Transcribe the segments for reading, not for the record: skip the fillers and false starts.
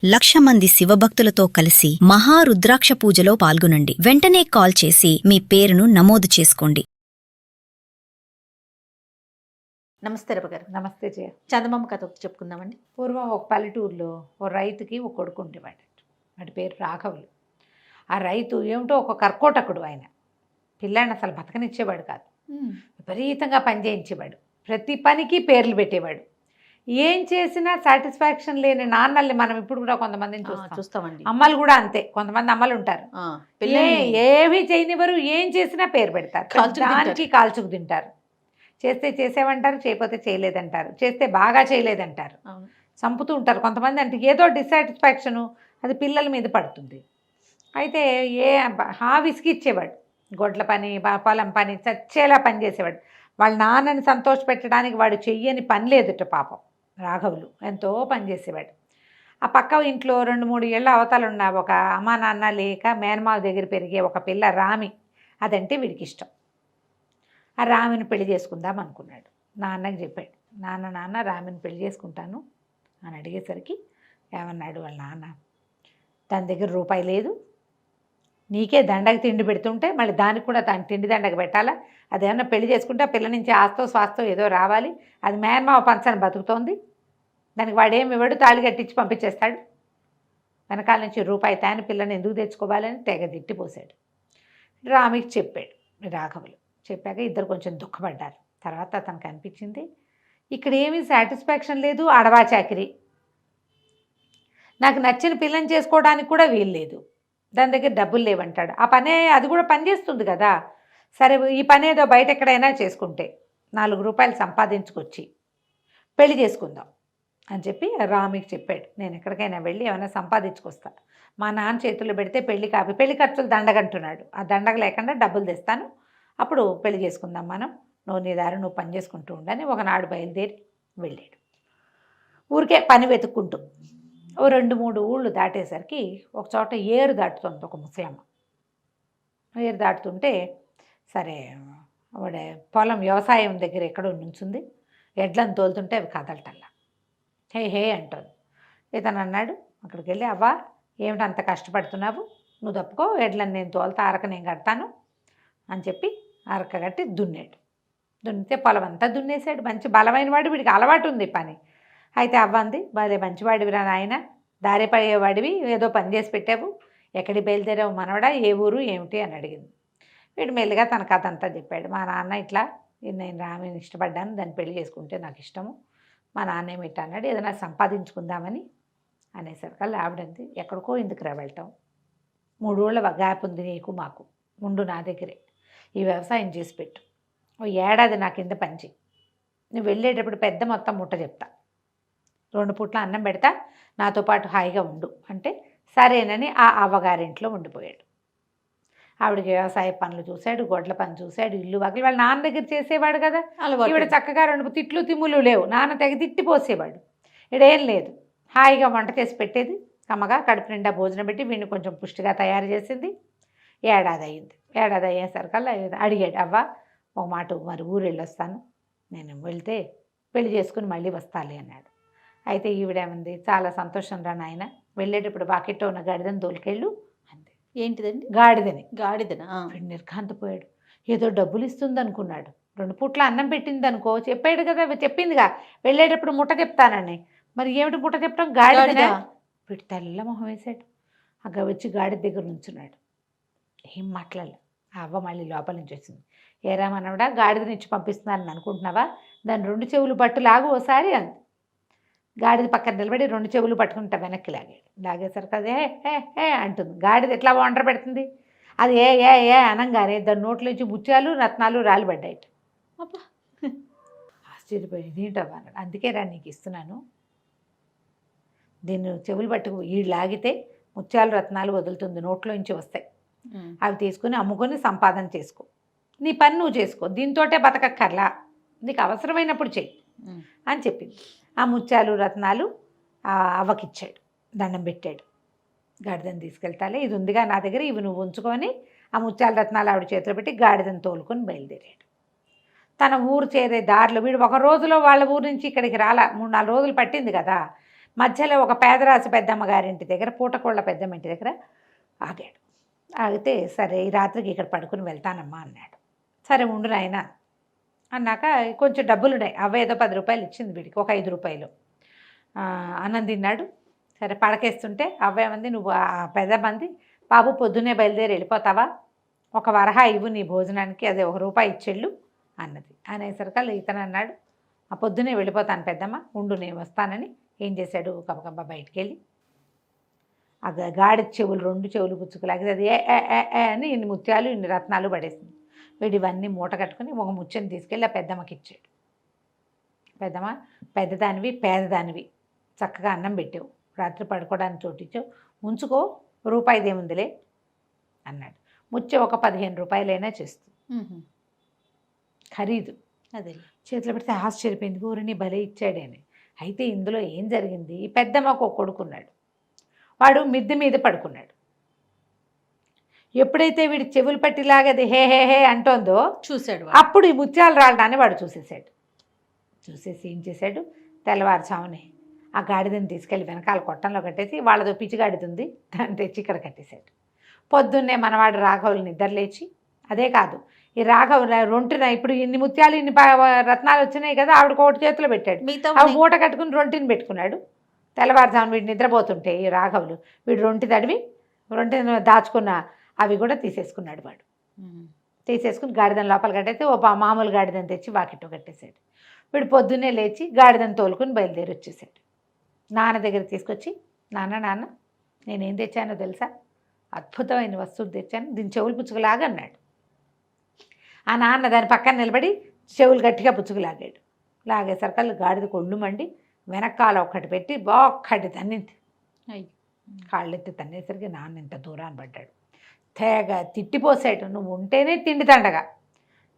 1,00,000 మంది శివభక్తులతో కలిసి మహారుద్రాక్ష పూజలో పాల్గొనండి. వెంటనే కాల్ చేసి మీ పేరును నమోదు చేసుకోండి. నమస్తే రవి గారు. నమస్తే జయ. చందమామ కథ ఒకటి చెప్పుకుందామండి. పూర్వం ఒక పల్లెటూరులో ఓ రైతుకి ఒక కొడుకు ఉండేవాడు. వాడి పేరు రాఘవులు. ఆ రైతు ఏమిటో ఒక కర్కోటకుడు. ఆయన పిల్లాడిని అసలు బతకనిచ్చేవాడు కాదు. విపరీతంగా పని చేయించేవాడు. ప్రతి పనికి పేర్లు పెట్టేవాడు. ఏం చేసినా సాటిస్ఫాక్షన్ లేని నాన్నల్ని మనం ఇప్పుడు కూడా కొంతమందిని చూస్తామండి. అమ్మలు కూడా అంతే. కొంతమంది అమ్మలు ఉంటారు, ఏమీ చేయనివ్వరు, ఏం చేసినా పేరు పెడతారు, దానికి కాల్చుకు తింటారు. చేస్తే చేసేవంటారు, చేయకపోతే చేయలేదంటారు, చేస్తే బాగా చేయలేదంటారు, చంపుతూ ఉంటారు. కొంతమంది అంటే ఏదో డిస్సాటిస్ఫాక్షను అది పిల్లల మీద పడుతుంది. అయితే విసిగిచ్చేవాడు. గొడ్ల పని, పొలం పని, చచ్చేలా పని చేసేవాడు. వాళ్ళ నాన్నని సంతోషపెట్టడానికి వాడు చెయ్యని పని లేదుట పాపం. రాఘవులు ఎంతో పనిచేసేవాడు. ఆ పక్క ఇంట్లో 2-3 ఏళ్ళ అవతలున్న ఒక అమ్మా నాన్న లేక మేనమావ దగ్గర పెరిగే ఒక పిల్ల రామి, అదంటే వీడికి ఇష్టం. ఆ రామిని పెళ్లి చేసుకుందాం అనుకున్నాడు. నాన్నకి చెప్పాడు, నాన్న రామిని పెళ్లి చేసుకుంటాను అని అడిగేసరికి ఏమన్నాడు వాళ్ళ నాన్న, తన దగ్గర రూపాయి లేదు, నీకే దండగ తిండి పెడుతుంటే మళ్ళీ దానికి కూడా తన తిండి దండగ పెట్టాలా, అదేమన్నా పెళ్లి చేసుకుంటే ఆ పిల్ల నుంచి ఆస్తో స్వాస్తో ఏదో రావాలి, అది మేనమావ పంచని బతుకుతోంది, దానికి వాడేమి ఇవ్వడు, తాళి కట్టించి పంపించేస్తాడు, వెనకాల నుంచి రూపాయి తాని పిల్లని ఎందుకు తెచ్చుకోవాలని తెగ తిట్టిపోసాడు. రామికి చెప్పాడు రాఘవులు. చెప్పాక ఇద్దరు కొంచెం దుఃఖపడ్డారు. తర్వాత అతనికి అనిపించింది, ఇక్కడ ఏమీ సాటిస్ఫాక్షన్ లేదు, అడవా చాకిరి, నాకు నచ్చిన పిల్లని చేసుకోవడానికి కూడా వీలు లేదు, దాని దగ్గర డబ్బులు లేవంటాడు. ఆ పనే అది కూడా పని చేస్తుంది కదా, సరే ఈ పని ఏదో బయట ఎక్కడైనా చేసుకుంటే 4 రూపాయలు సంపాదించుకొచ్చి పెళ్లి చేసుకుందాం అని చెప్పి రామికి చెప్పాడు. నేను ఎక్కడికైనా వెళ్ళి ఏమైనా సంపాదించుకొస్తా, మా నాన్న చేతుల్లో పెడితే పెళ్లి ఖర్చులు దండగంటున్నాడు, ఆ దండగ లేకుండా డబ్బులు తెస్తాను, అప్పుడు పెళ్లి చేసుకుందాం మనం, నువ్వు నీ దారి నువ్వు పని చేసుకుంటూ ఉండని ఒకనాడు బయలుదేరి వెళ్ళాడు. ఊరికే పని వెతుక్కుంటూ ఓ 2-3 ఊళ్ళు దాటేసరికి ఒక చోట ఏరు దాటుతుంది ఒక ముసలమ్మ. ఏరు దాటుతుంటే సరే ఆవిడ పొలం వ్యవసాయం దగ్గర ఎక్కడో నుంచుంది, ఎడ్లను తోలుతుంటే అవి కదలటల్లా, హే అంటుంది. ఇతను అన్నాడు అక్కడికి వెళ్ళి, అవ్వా ఏమిటి అంత కష్టపడుతున్నావు, నువ్వు తప్పుకో, ఎడ్లను నేను తోలుతా, అరక నేను కడతాను అని చెప్పి అరక కట్టి దున్నాడు. దున్నితే పొలం అంతా దున్నేసాడు. మంచి బలమైన వాడు, వీడికి అలవాటు ఉంది పని. అయితే అవ్వంది, భలే మంచివాడివిరా నాయన, దారిపోయేవాడివి, ఏదో పని చేసి పెట్టావు, ఎక్కడికి బయలుదేరావు మనవడా, ఏ ఊరు ఏమిటి అని అడిగింది. వీడు మెల్లిగా తన కథ అంతా చెప్పాడు. మా నాన్న ఇట్లా, నేను రామిని ఇష్టపడ్డాను, దాన్ని పెళ్లి చేసుకుంటే నాకు ఇష్టము, మా నాన్న ఏమిటి అన్నాడు, ఏదైనా సంపాదించుకుందామని అనేసరికల్లా ఆవిడంది, ఎక్కడికో ఎందుకురా వెళ్ళటం, 3 ఊళ్ళ గ్యాప్ ఉంది నీకు మాకు, ఉండు నా దగ్గరే, ఈ వ్యవసాయం చేసి పెట్టు, ఓ ఏడాది నా కింద పంచి, నువ్వు వెళ్ళేటప్పుడు పెద్ద మొత్తం ముట్ట చెప్తా, 2 పూట్ల అన్నం పెడతా, నాతో పాటు హాయిగా ఉండు అంటే సరేనని ఆ అవ్వగారింట్లో ఉండిపోయాడు. ఆవిడకి వ్యవసాయ పనులు చూశాడు, గొడ్ల పని చూశాడు, ఇల్లు వాకిలి వాళ్ళ నాన్న దగ్గర చేసేవాడు కదా, ఈవిడ చక్కగా 2 తిట్లు తిమ్ములు లేవు, నాన్న తెగ తిట్టిపోసేవాడు, ఇడేం లేదు, హాయిగా వంట చేసి పెట్టేది, కమ్మగా కడుపు నిండా భోజనం పెట్టి వీడిని కొంచెం పుష్టిగా తయారు చేసింది. ఏడాది అయింది. ఏడాది అయ్యేసరికల్లా అడిగాడు, అవ్వ ఒక మాట, మరి ఊరు వెళ్ళొస్తాను, నేను వెళ్తే పెళ్లి చేసుకుని మళ్ళీ వస్తాలి అన్నాడు. అయితే ఈవిడేమంది, చాలా సంతోషం రా నాయన, వెళ్ళేటప్పుడు బాకెట్లో ఉన్న గాడిదని దోలికెళ్ళు అంది. ఏంటిదండి? గాడిదనా? వీడు నిర్ఘాంతపోయాడు. ఏదో డబ్బులు ఇస్తుంది అనుకున్నాడు, 2 పూట్ల అన్నం పెట్టింది అనుకో, చెప్పాడు కదా, చెప్పిందిగా వెళ్ళేటప్పుడు ముట్ట చెప్తానని, మరి ఏమిటి ముట్ట చెప్పడం, గాడిదనా? వీడు తెల్ల మొహం వేశాడు. అక్కడ వచ్చి గాడిద దగ్గర నుంచున్నాడు. ఏం మాట్లాడలే. ఆ అవ్వ మళ్ళీ లోపల నుంచి వచ్చింది. ఏరా మనవడా, గాడిదనిచ్చి పంపిస్తున్నానని అనుకుంటున్నావా, దాని 2 చెవులు పట్టు లాగు ఓసారి అంది. గాడిద పక్కన నిలబడి 2 చెవులు పట్టుకుంటా వెనక్కి లాగాడు. లాగేసరికి అది ఏ అంటుంది. గాడిద ఎట్లా వంటర పెడుతుంది, అది ఏ అనంగానే దాని నోట్లోంచి ముత్యాలు రత్నాలు రాలిపడ్డాయిట. అబ్బా, ఆశ్చర్యపోయి ఇదేంటవ్వ అన్నాడు. అందుకే రా నీకు ఇస్తున్నాను, దీన్ని చెవులు పట్టుకు ఈ లాగితే ముత్యాలు రత్నాలు వదులుతుంది, నోట్లోంచి వస్తాయి, అవి తీసుకుని అమ్ముకొని సంపాదన చేసుకో, నీ పని నువ్వు చేసుకో, దీంతోటే బతకక్కర్లా, నీకు అవసరమైనప్పుడు చెయ్యి అని చెప్పింది. ఆ ముత్యాలు రత్నాలు అవ్వకిచ్చాడు, దండం పెట్టాడు. గాడిదని తీసుకెళ్తాలే, ఇది ఉందిగా నా దగ్గర, ఇవి నువ్వు ఉంచుకొని ఆ ముత్యాల రత్నాలు ఆవిడ చేతిలో పెట్టి గాడిదని తోలుకొని బయలుదేరాడు. తన ఊరు చేరే దారిలో వీడు ఒక రోజులో వాళ్ళ ఊరు నుంచి ఇక్కడికి రాలా, 3-4 రోజులు పట్టింది కదా, మధ్యలో ఒక పేదరాశి పెద్దమ్మ గారింటి దగ్గర పూటకోళ్ళ పెద్దమ్మ ఇంటి దగ్గర ఆగాడు. ఆగితే సరే ఈ రాత్రికి ఇక్కడ పడుకుని వెళ్తానమ్మా అన్నాడు. సరే ఉండు నాయనా అన్నాక కొంచెం డబ్బులు ఉన్నాయి. ఏదో 10 రూపాయలు ఇచ్చింది వీడికి, ఒక 5 రూపాయలు. అన్నం తిన్నాడు. సరే పడకేస్తుంటే అవ్వేమంది, నువ్వు పెద్ద మంది బాబు పొద్దున్నే బయలుదేరి వెళ్ళిపోతావా, ఒక వరహా ఇవ్వు నీ భోజనానికి, అదే 1 రూపాయి ఇచ్చెళ్ళు అన్నది. అనేసరికల్లా ఇతను అన్నాడు, ఆ పొద్దునే వెళ్ళిపోతాను పెద్దమ్మ, ఉండు నేను వస్తానని. ఏం చేశాడు, కబకబ్బా బయటికి వెళ్ళి ఆ గాడి చెవులు 2 చెవులు పుచ్చుకులాగి అది ఏ అని ఇన్ని ముత్యాలు ఇన్ని రత్నాలు పడేసింది. వీడు ఇవన్నీ మూట కట్టుకుని ఒక ముచ్చని తీసుకెళ్ళి ఆ పెద్దమ్మకి ఇచ్చాడు. పెద్దమ్మ పెద్దదానివి పేదదానివి, చక్కగా అన్నం పెట్టావు, రాత్రి పడుకోవడానికి చోటిచ్చావు, ఉంచుకో, రూపాయిదేముందిలే అన్నాడు. ముచ్చ ఒక 15 రూపాయలైనా చేస్తుంది ఖరీదు. అదే చేతిలో పెడితే ఆశ్చర్యపోయింది, ఊరిని భలే ఇచ్చాడని. అయితే ఇందులో ఏం జరిగింది, ఈ పెద్దమ్మకు ఒక కొడుకున్నాడు, వాడు మిద్దె మీద పడుకున్నాడు. ఎప్పుడైతే వీడి చెవులు పట్టిలాగది హే హే హే అంటోందో చూశాడు. అప్పుడు ఈ ముత్యాలు రాలడాన్ని వాడు చూసేసాడు. చూసేసి ఏం చేశాడు, తెల్లవారుజామునే ఆ గాడిదని తీసుకెళ్ళి వెనకాల కొట్టంలో కట్టేసి, వాళ్ళతో పిచ్చిగాడిది ఉంది దాన్ని తెచ్చి ఇక్కడ కట్టేశాడు. పొద్దున్నే మనవాడు రాఘవులు నిద్రలేచి, అదే కాదు ఈ రాఘవ రొంటిన ఇప్పుడు ఇన్ని ముత్యాలు ఇన్ని రత్నాలు వచ్చినాయి కదా, ఆవిడ కోటి చేతిలో పెట్టాడు, ఆవిడ మూట కట్టుకుని రొంటిని పెట్టుకున్నాడు. తెల్లవారుజామున వీడు నిద్రపోతుంటే ఈ రాఘవులు వీడు రొంటి తడివి రొంటిని దాచుకున్న అవి కూడా తీసేసుకున్నాడు. వాడు తీసేసుకుని గాడిదని లోపల కట్టేస్తే ఓ మామూలు గాడిదని తెచ్చి వాకిట్లో కట్టేశాడు. వీడు పొద్దున్నే లేచి గాడిదని తోలుకుని బయలుదేరి వచ్చేసాడు. నాన్న దగ్గర తీసుకొచ్చి, నాన్న నేనేం తెచ్చానో తెలుసా, అద్భుతమైన వస్తువులు తెచ్చాను, దీని చెవులు పుచ్చుకులాగా అన్నాడు. ఆ నాన్న దాని పక్కన నిలబడి చెవులు గట్టిగా పుచ్చుకులాగాడు. లాగేసరికల్లా గాడిద కొళ్ళు మండి వెనకాల ఒక్కటి పెట్టి ఒక్కటి తన్నింది. కాళ్ళెత్తి తన్నేసరికి నాన్న ఇంత దూరాన్ని పడ్డాడు. తెగ తిట్టిపోసాడు, నువ్వు ఉంటేనే తిండి తండగా,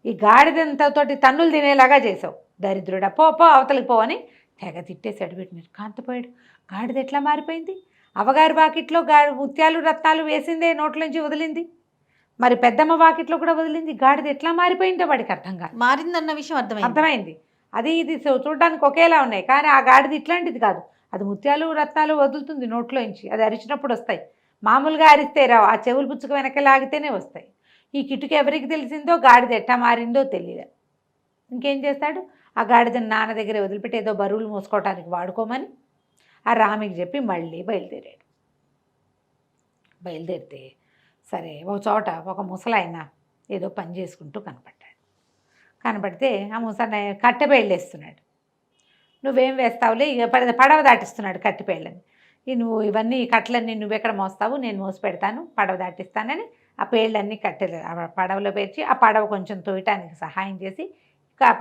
ఈ గాడిదంతతోటి తన్నులు తినేలాగా చేసావు, దరిద్రుడా, పో అవతలికి పో అని తెగ తిట్టేశాడు. వీటి నిర్కాంతపోయాడు. గాడిద ఎట్లా మారిపోయింది, అవగారి వాకిట్లో ముత్యాలు రత్నాలు వేసిందే నోట్లోంచి వదిలింది, మరి పెద్దమ్మ వాకిట్లో కూడా వదిలింది, గాడిద ఎట్లా మారిపోయిందో వాడికి అర్థం కాదు. మారిందన్న విషయం అర్థమైంది. అది ఇది చూడడానికి ఒకేలా ఉన్నాయి, కానీ ఆ గాడిద ఇట్లాంటిది కాదు, అది ముత్యాలు రత్నాలు వదులుతుంది నోట్లోంచి, అది అరిచినప్పుడు వస్తాయి, మామూలుగా అరిస్తే రావు, ఆ చెవులు పుచ్చుకు వెనక లాగితేనే వస్తాయి. ఈ కిటుకు ఎవరికి తెలిసిందో గాడిద ఎట్టా మారిందో తెలియదు. ఇంకేం చేస్తాడు, ఆ గాడిదని నాన్న దగ్గర వదిలిపెట్టి ఏదో బరువులు మోసుకోవటానికి వాడుకోమని ఆ రామికి చెప్పి మళ్ళీ బయలుదేరాడు. బయలుదేరితే సరే ఒక చోట ఒక ముసలాయన ఏదో పని చేసుకుంటూ కనపడ్డాడు. కనపడితే ఆ ముసలాయన కట్టెపేళ్ళేస్తున్నాడు. నువ్వేం వేస్తావులే, ఇక పడవ దాటిస్తున్నాడు కట్టెపేళ్ళని. నువ్వు ఇవన్నీ కట్టలన్నీ నువ్వెక్కడ మోస్తావు, నేను మోసి పెడతాను, పడవ దాటిస్తానని ఆ పేళ్ళన్నీ కట్టెలు పడవలో పేర్చి ఆ పడవ కొంచెం తోయటానికి సహాయం చేసి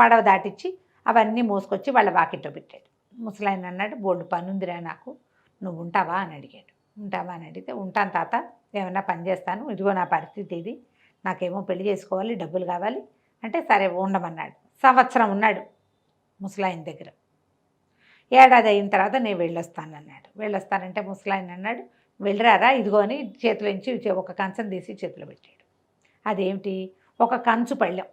పడవ దాటిచ్చి అవన్నీ మోసుకొచ్చి వాళ్ళ వాకిట్లో పెట్టాడు. ముసలాయన అన్నాడు, బోల్డు పనుందిరా నాకు, నువ్వు ఉంటావా అని అడిగాడు. ఉంటావా అని అడిగితే, ఉంటాను తాత, ఏమన్నా పని చేస్తాను, ఇదిగో నా పరిస్థితి ఇది, నాకేమో పెళ్లి చేసుకోవాలి, డబ్బులు కావాలి అంటే సరే ఉండమన్నాడు. సంవత్సరం ఉన్నాడు ముసలాయన దగ్గర. ఏడాది అయిన తర్వాత నేను వెళ్ళొస్తానన్నాడు. వెళ్ళొస్తానంటే ముసలాయన అన్నాడు, వెళ్ళరారా, ఇదిగో అని చేతిలోంచి ఒక కంచం తీసి చేతిలో పెట్టాడు. అదేమిటి, ఒక కంచు పళ్ళెం.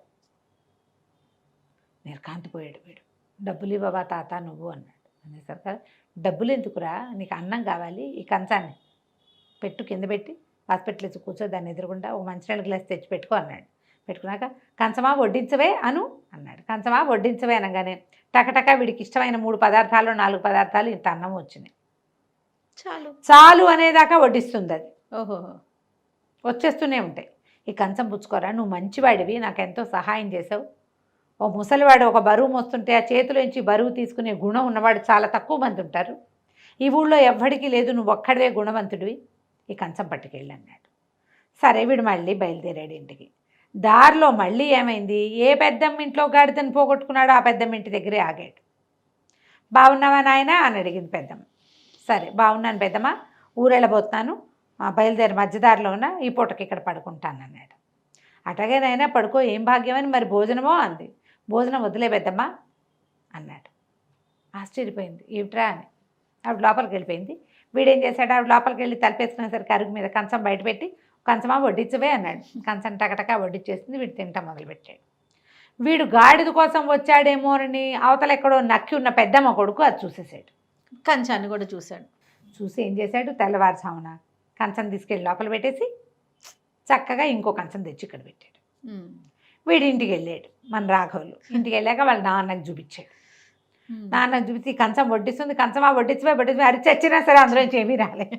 నిర్కాంతిపోయాడు వీడు. డబ్బులు ఇవ్వవా తాత నువ్వు అన్నాడు. అనేసరికి, డబ్బులు ఎందుకురా, నీకు అన్నం కావాలి, ఈ కంచాన్ని పెట్టు, కింద పెట్టి హాస్పిటల్ ఇచ్చి కూర్చో, దాన్ని ఎదురుగుండా ఒక మంచినీళ్ళ గ్లాస్ తెచ్చి పెట్టుకో అన్నాడు. పెట్టుకున్నాక కంచమా వడ్డించవే అను అన్నాడు. కంచమా వడ్డించవే అనగానే టకటక వీడికి ఇష్టమైన 3 పదార్థాలు 4 పదార్థాలు ఇంత అన్నం వచ్చినాయి. చాలు అనేదాకా వడ్డిస్తుంది అది. ఓహో, వచ్చేస్తూనే ఉంటాయి. ఈ కంచం పుచ్చుకోరా, నువ్వు మంచివాడివి, నాకెంతో సహాయం చేసావు. ఓ ముసలివాడు ఒక బరువు మోస్తుంటే ఆ చేతిలోంచి బరువు తీసుకునే గుణం ఉన్నవాడు చాలా తక్కువ మంది ఉంటారు, ఈ ఊళ్ళో ఎవ్వడికి లేదు, నువ్వు ఒక్కడే గుణవంతుడివి, ఈ కంచం పట్టుకెళ్ళి అన్నాడు. సరే వీడు మళ్ళీ బయలుదేరాడు ఇంటికి. దారిలో మళ్ళీ ఏమైంది, ఏ పెద్దమ్మ ఇంట్లో గాడిదని పోగొట్టుకున్నాడో ఆ పెద్దమ్మ ఇంటి దగ్గరే ఆగాడు. బాగున్నావా నాయనా అని అడిగింది పెద్దమ్మ. సరే బాగున్నాను పెద్దమ్మ, ఊరెళ్ళబోతున్నాను, బయలుదేరి మధ్యదారిలో ఉన్న ఈ పూటకి ఇక్కడ పడుకుంటాను అన్నాడు. అటగే నాయనా పడుకో, ఏం భాగ్యమని, మరి భోజనమో అంది. భోజనం వదిలే పెద్దమ్మ అన్నాడు. ఆశ్చర్యపోయింది, ఏమిట్రా అని. ఆవిడ లోపలికి వెళ్ళిపోయింది. వీడేం చేశాడు, ఆవిడ లోపలికి వెళ్ళి తలిపేసుకునేసరికి అరుగు మీద కంచం బయటపెట్టి, కంచమా వడ్డించవే అన్నాడు. కంచం టకటకా వడ్డించేసింది. వీడు తింటా మొదలుపెట్టాడు. వీడు గాడిద కోసం వచ్చాడేమోనని అవతల ఎక్కడో నక్కి ఉన్న పెద్దమ్మ కొడుకు అది చూసేసాడు. కంచాన్ని కూడా చూశాడు. చూసి ఏం చేశాడు, తెల్లవారుజామున కంచం తీసుకెళ్ళి లోపల పెట్టేసి చక్కగా ఇంకో కంచం తెచ్చి ఇక్కడ పెట్టాడు. ఉమ్. వీడి ఇంటికి వెళ్ళాడు మన రాఘవులు. ఇంటికి వెళ్ళాక వాళ్ళ నాన్నకు చూపించాడు. ఉమ్. నాన్నకు చూపించి కంచం వడ్డిస్తుంది, కంచమా వడ్డించమే అరిచి వచ్చినా సరే అందులో నుంచి ఏమీ రాలే.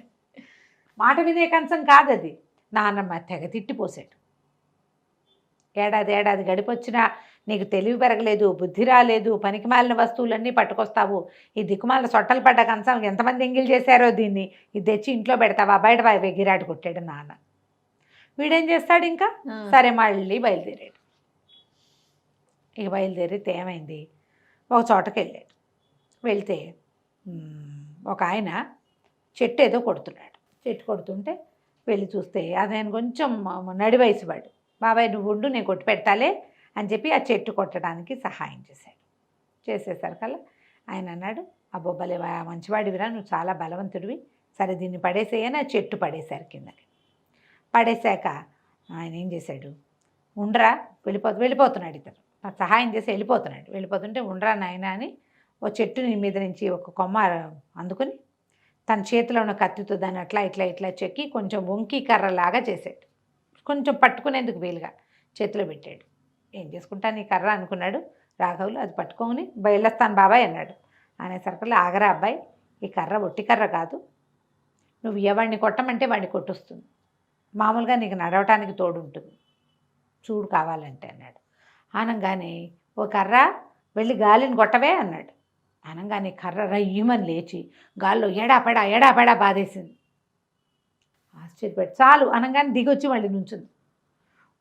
మాట వినే కంచం కాదు అది. నాన్నమ్మ తెగ తిట్టిపోసాడు. ఏడాది గడిపొచ్చినా నీకు తెలివి పెరగలేదు, బుద్ధి రాలేదు, పనికి మాలిన వస్తువులన్నీ పట్టుకొస్తావు, ఈ దిక్కుమాలిన సొట్టలు పడ్డ కంచం ఎంతమంది ఎంగిల్ చేశారో దీన్ని, ఇది తెచ్చి ఇంట్లో పెడతావా, బయట గిరాటి కొట్టాడు నాన్న. వీడేం చేస్తాడు ఇంకా, సరే మళ్ళీ బయలుదేరాడు. ఇక బయలుదేరితే ఏమైంది, ఒక చోటకి వెళ్ళాడు. వెళ్తే ఒక ఆయన చెట్టు ఏదో కొడుతున్నాడు. చెట్టు కొడుతుంటే వెళ్ళి చూస్తే ఆయన కొంచెం నడి వయసు వాడు. బాబాయ్ నువ్వు ఉండు, నేను కొట్టి పెడతాలే అని చెప్పి ఆ చెట్టు కొట్టడానికి సహాయం చేశాడు. చేసేసరికల్లా ఆయన అన్నాడు, అబ్బో భలే మంచివాడివిరా, నువ్వు చాలా బలవంతుడివి, సరే దీన్ని పడేసేయని ఆ చెట్టు పడేశారు కిందకి. పడేశాక ఆయన ఏం చేశాడు, ఉండరా వెళ్ళిపోతున్నాడు. ఇతను సహాయం చేసి వెళ్ళిపోతుంటే ఉండరా నాయన అని ఓ చెట్టు మీద నుంచి ఒక కొమ్మ అందుకుని తన చేతిలో ఉన్న కత్తితో దాన్ని ఇట్లా చెక్కి కొంచెం వంకి కర్రలాగా చేశాడు. కొంచెం పట్టుకునేందుకు వీలుగా చేతిలో పెట్టాడు. ఏం చేసుకుంటాను ఈ కర్ర అనుకున్నాడు రాఘవులు. అది పట్టుకొని బయలుస్తాను బాబాయ్ అన్నాడు. అనేసరికల్లా ఆగరా అబ్బాయి, ఈ కర్ర ఒట్టి కర్ర కాదు, నువ్వు ఎవరిని కొట్టమంటే వాడిని కొట్టొస్తుంది, మామూలుగా నీకు నడవటానికి తోడు ఉంటుంది, చూడు కావాలంటే అన్నాడు. అనగానే ఓ కర్ర వెళ్ళి గాలిని కొట్టవే అన్నాడు. అనగానే కర్ర రయ్యమని లేచి గాల్లో ఎడాపెడా బాధేసింది. ఆశ్చర్యపడి చాలు అనగానే దిగొచ్చి మళ్ళీ నుంచుంది.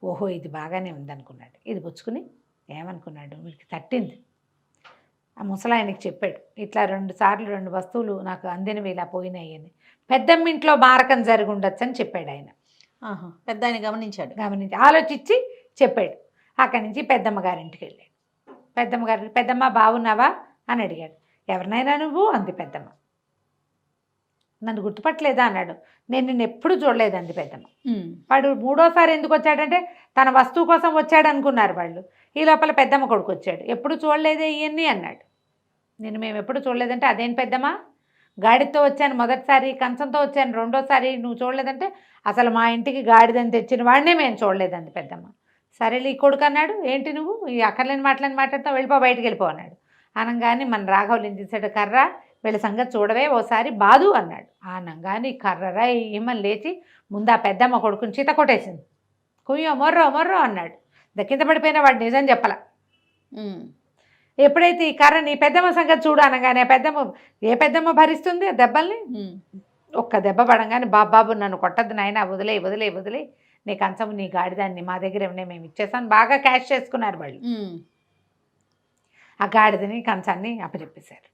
ఓహో ఇది బాగానే ఉందనుకున్నాడు. ఇది పుచ్చుకుని ఏమనుకున్నాడు, వీడికి తట్టింది. ఆ ముసలాయనకి చెప్పాడు, ఇట్లా 2 సార్లు 2 వస్తువులు నాకు అందినవి ఇలా పోయినాయి అని. పెద్దమ్మ ఇంట్లో మారకం జరిగి ఉండొచ్చు అని చెప్పాడు ఆయన. పెద్ద ఆయన గమనించి ఆలోచించి చెప్పాడు. అక్కడి నుంచి పెద్దమ్మ గారింటికి వెళ్ళాడు. పెద్దమ్మ బాగున్నావా అని అడిగాడు. ఎవరినైనా నువ్వు అంది పెద్దమ్మ. నన్ను గుర్తుపట్టలేదా అన్నాడు. నేను నిన్ను ఎప్పుడు చూడలేదండి పెద్దమ్మ. వాడు 3వ సారి ఎందుకు వచ్చాడంటే తన వస్తువు కోసం వచ్చాడు అనుకున్నారు వాళ్ళు. ఈ లోపల పెద్దమ్మ కొడుకు వచ్చాడు. ఎప్పుడు చూడలేదే ఇవన్నీ అన్నాడు. మేము ఎప్పుడు చూడలేదంటే అదేం పెద్దమ్మ, గాడితో వచ్చాను మొదటిసారి, కంచంతో వచ్చాను 2వ సారి, నువ్వు చూడలేదంటే అసలు మా ఇంటికి గాడిదని తెచ్చిన వాడినే మేము చూడలేదండి పెద్దమ్మ. సరేలే ఈ కొడుకు అన్నాడు, ఏంటి నువ్వు ఈ అక్కర్లేని మాట్లాడుతావు, బయటికి వెళ్ళిపో అన్నాడు. అనగానే మన రాఘవులు ఏం చేశాడు, కర్ర వీళ్ళ సంగతి చూడవే ఓసారి బాదు అన్నాడు. అనగానే కర్రరా ఏమని లేచి ముందు ఆ పెద్దమ్మ కొడుకుని చీత కొట్టేసింది. కుయ్యో మొర్రో అన్నాడు. కింద పడిపోయిన వాడు నిజం చెప్పల. ఎప్పుడైతే ఈ కర్ర నీ పెద్దమ్మ సంగతి చూడు అనగానే ఏ పెద్దమ్మ భరిస్తుంది ఆ దెబ్బల్ని. ఒక్క దెబ్బ పడంగానే బాబాబు నన్ను కొట్టద్దు నాయన, వదిలే నీ కంచము నీ గాడిదాన్ని మా దగ్గర ఏమన్నా మేము ఇచ్చేసాను, బాగా క్యాష్ చేసుకున్నారు వాళ్ళు. ఆ గాడిదని కంచాన్ని అప్పచెప్పేశారు.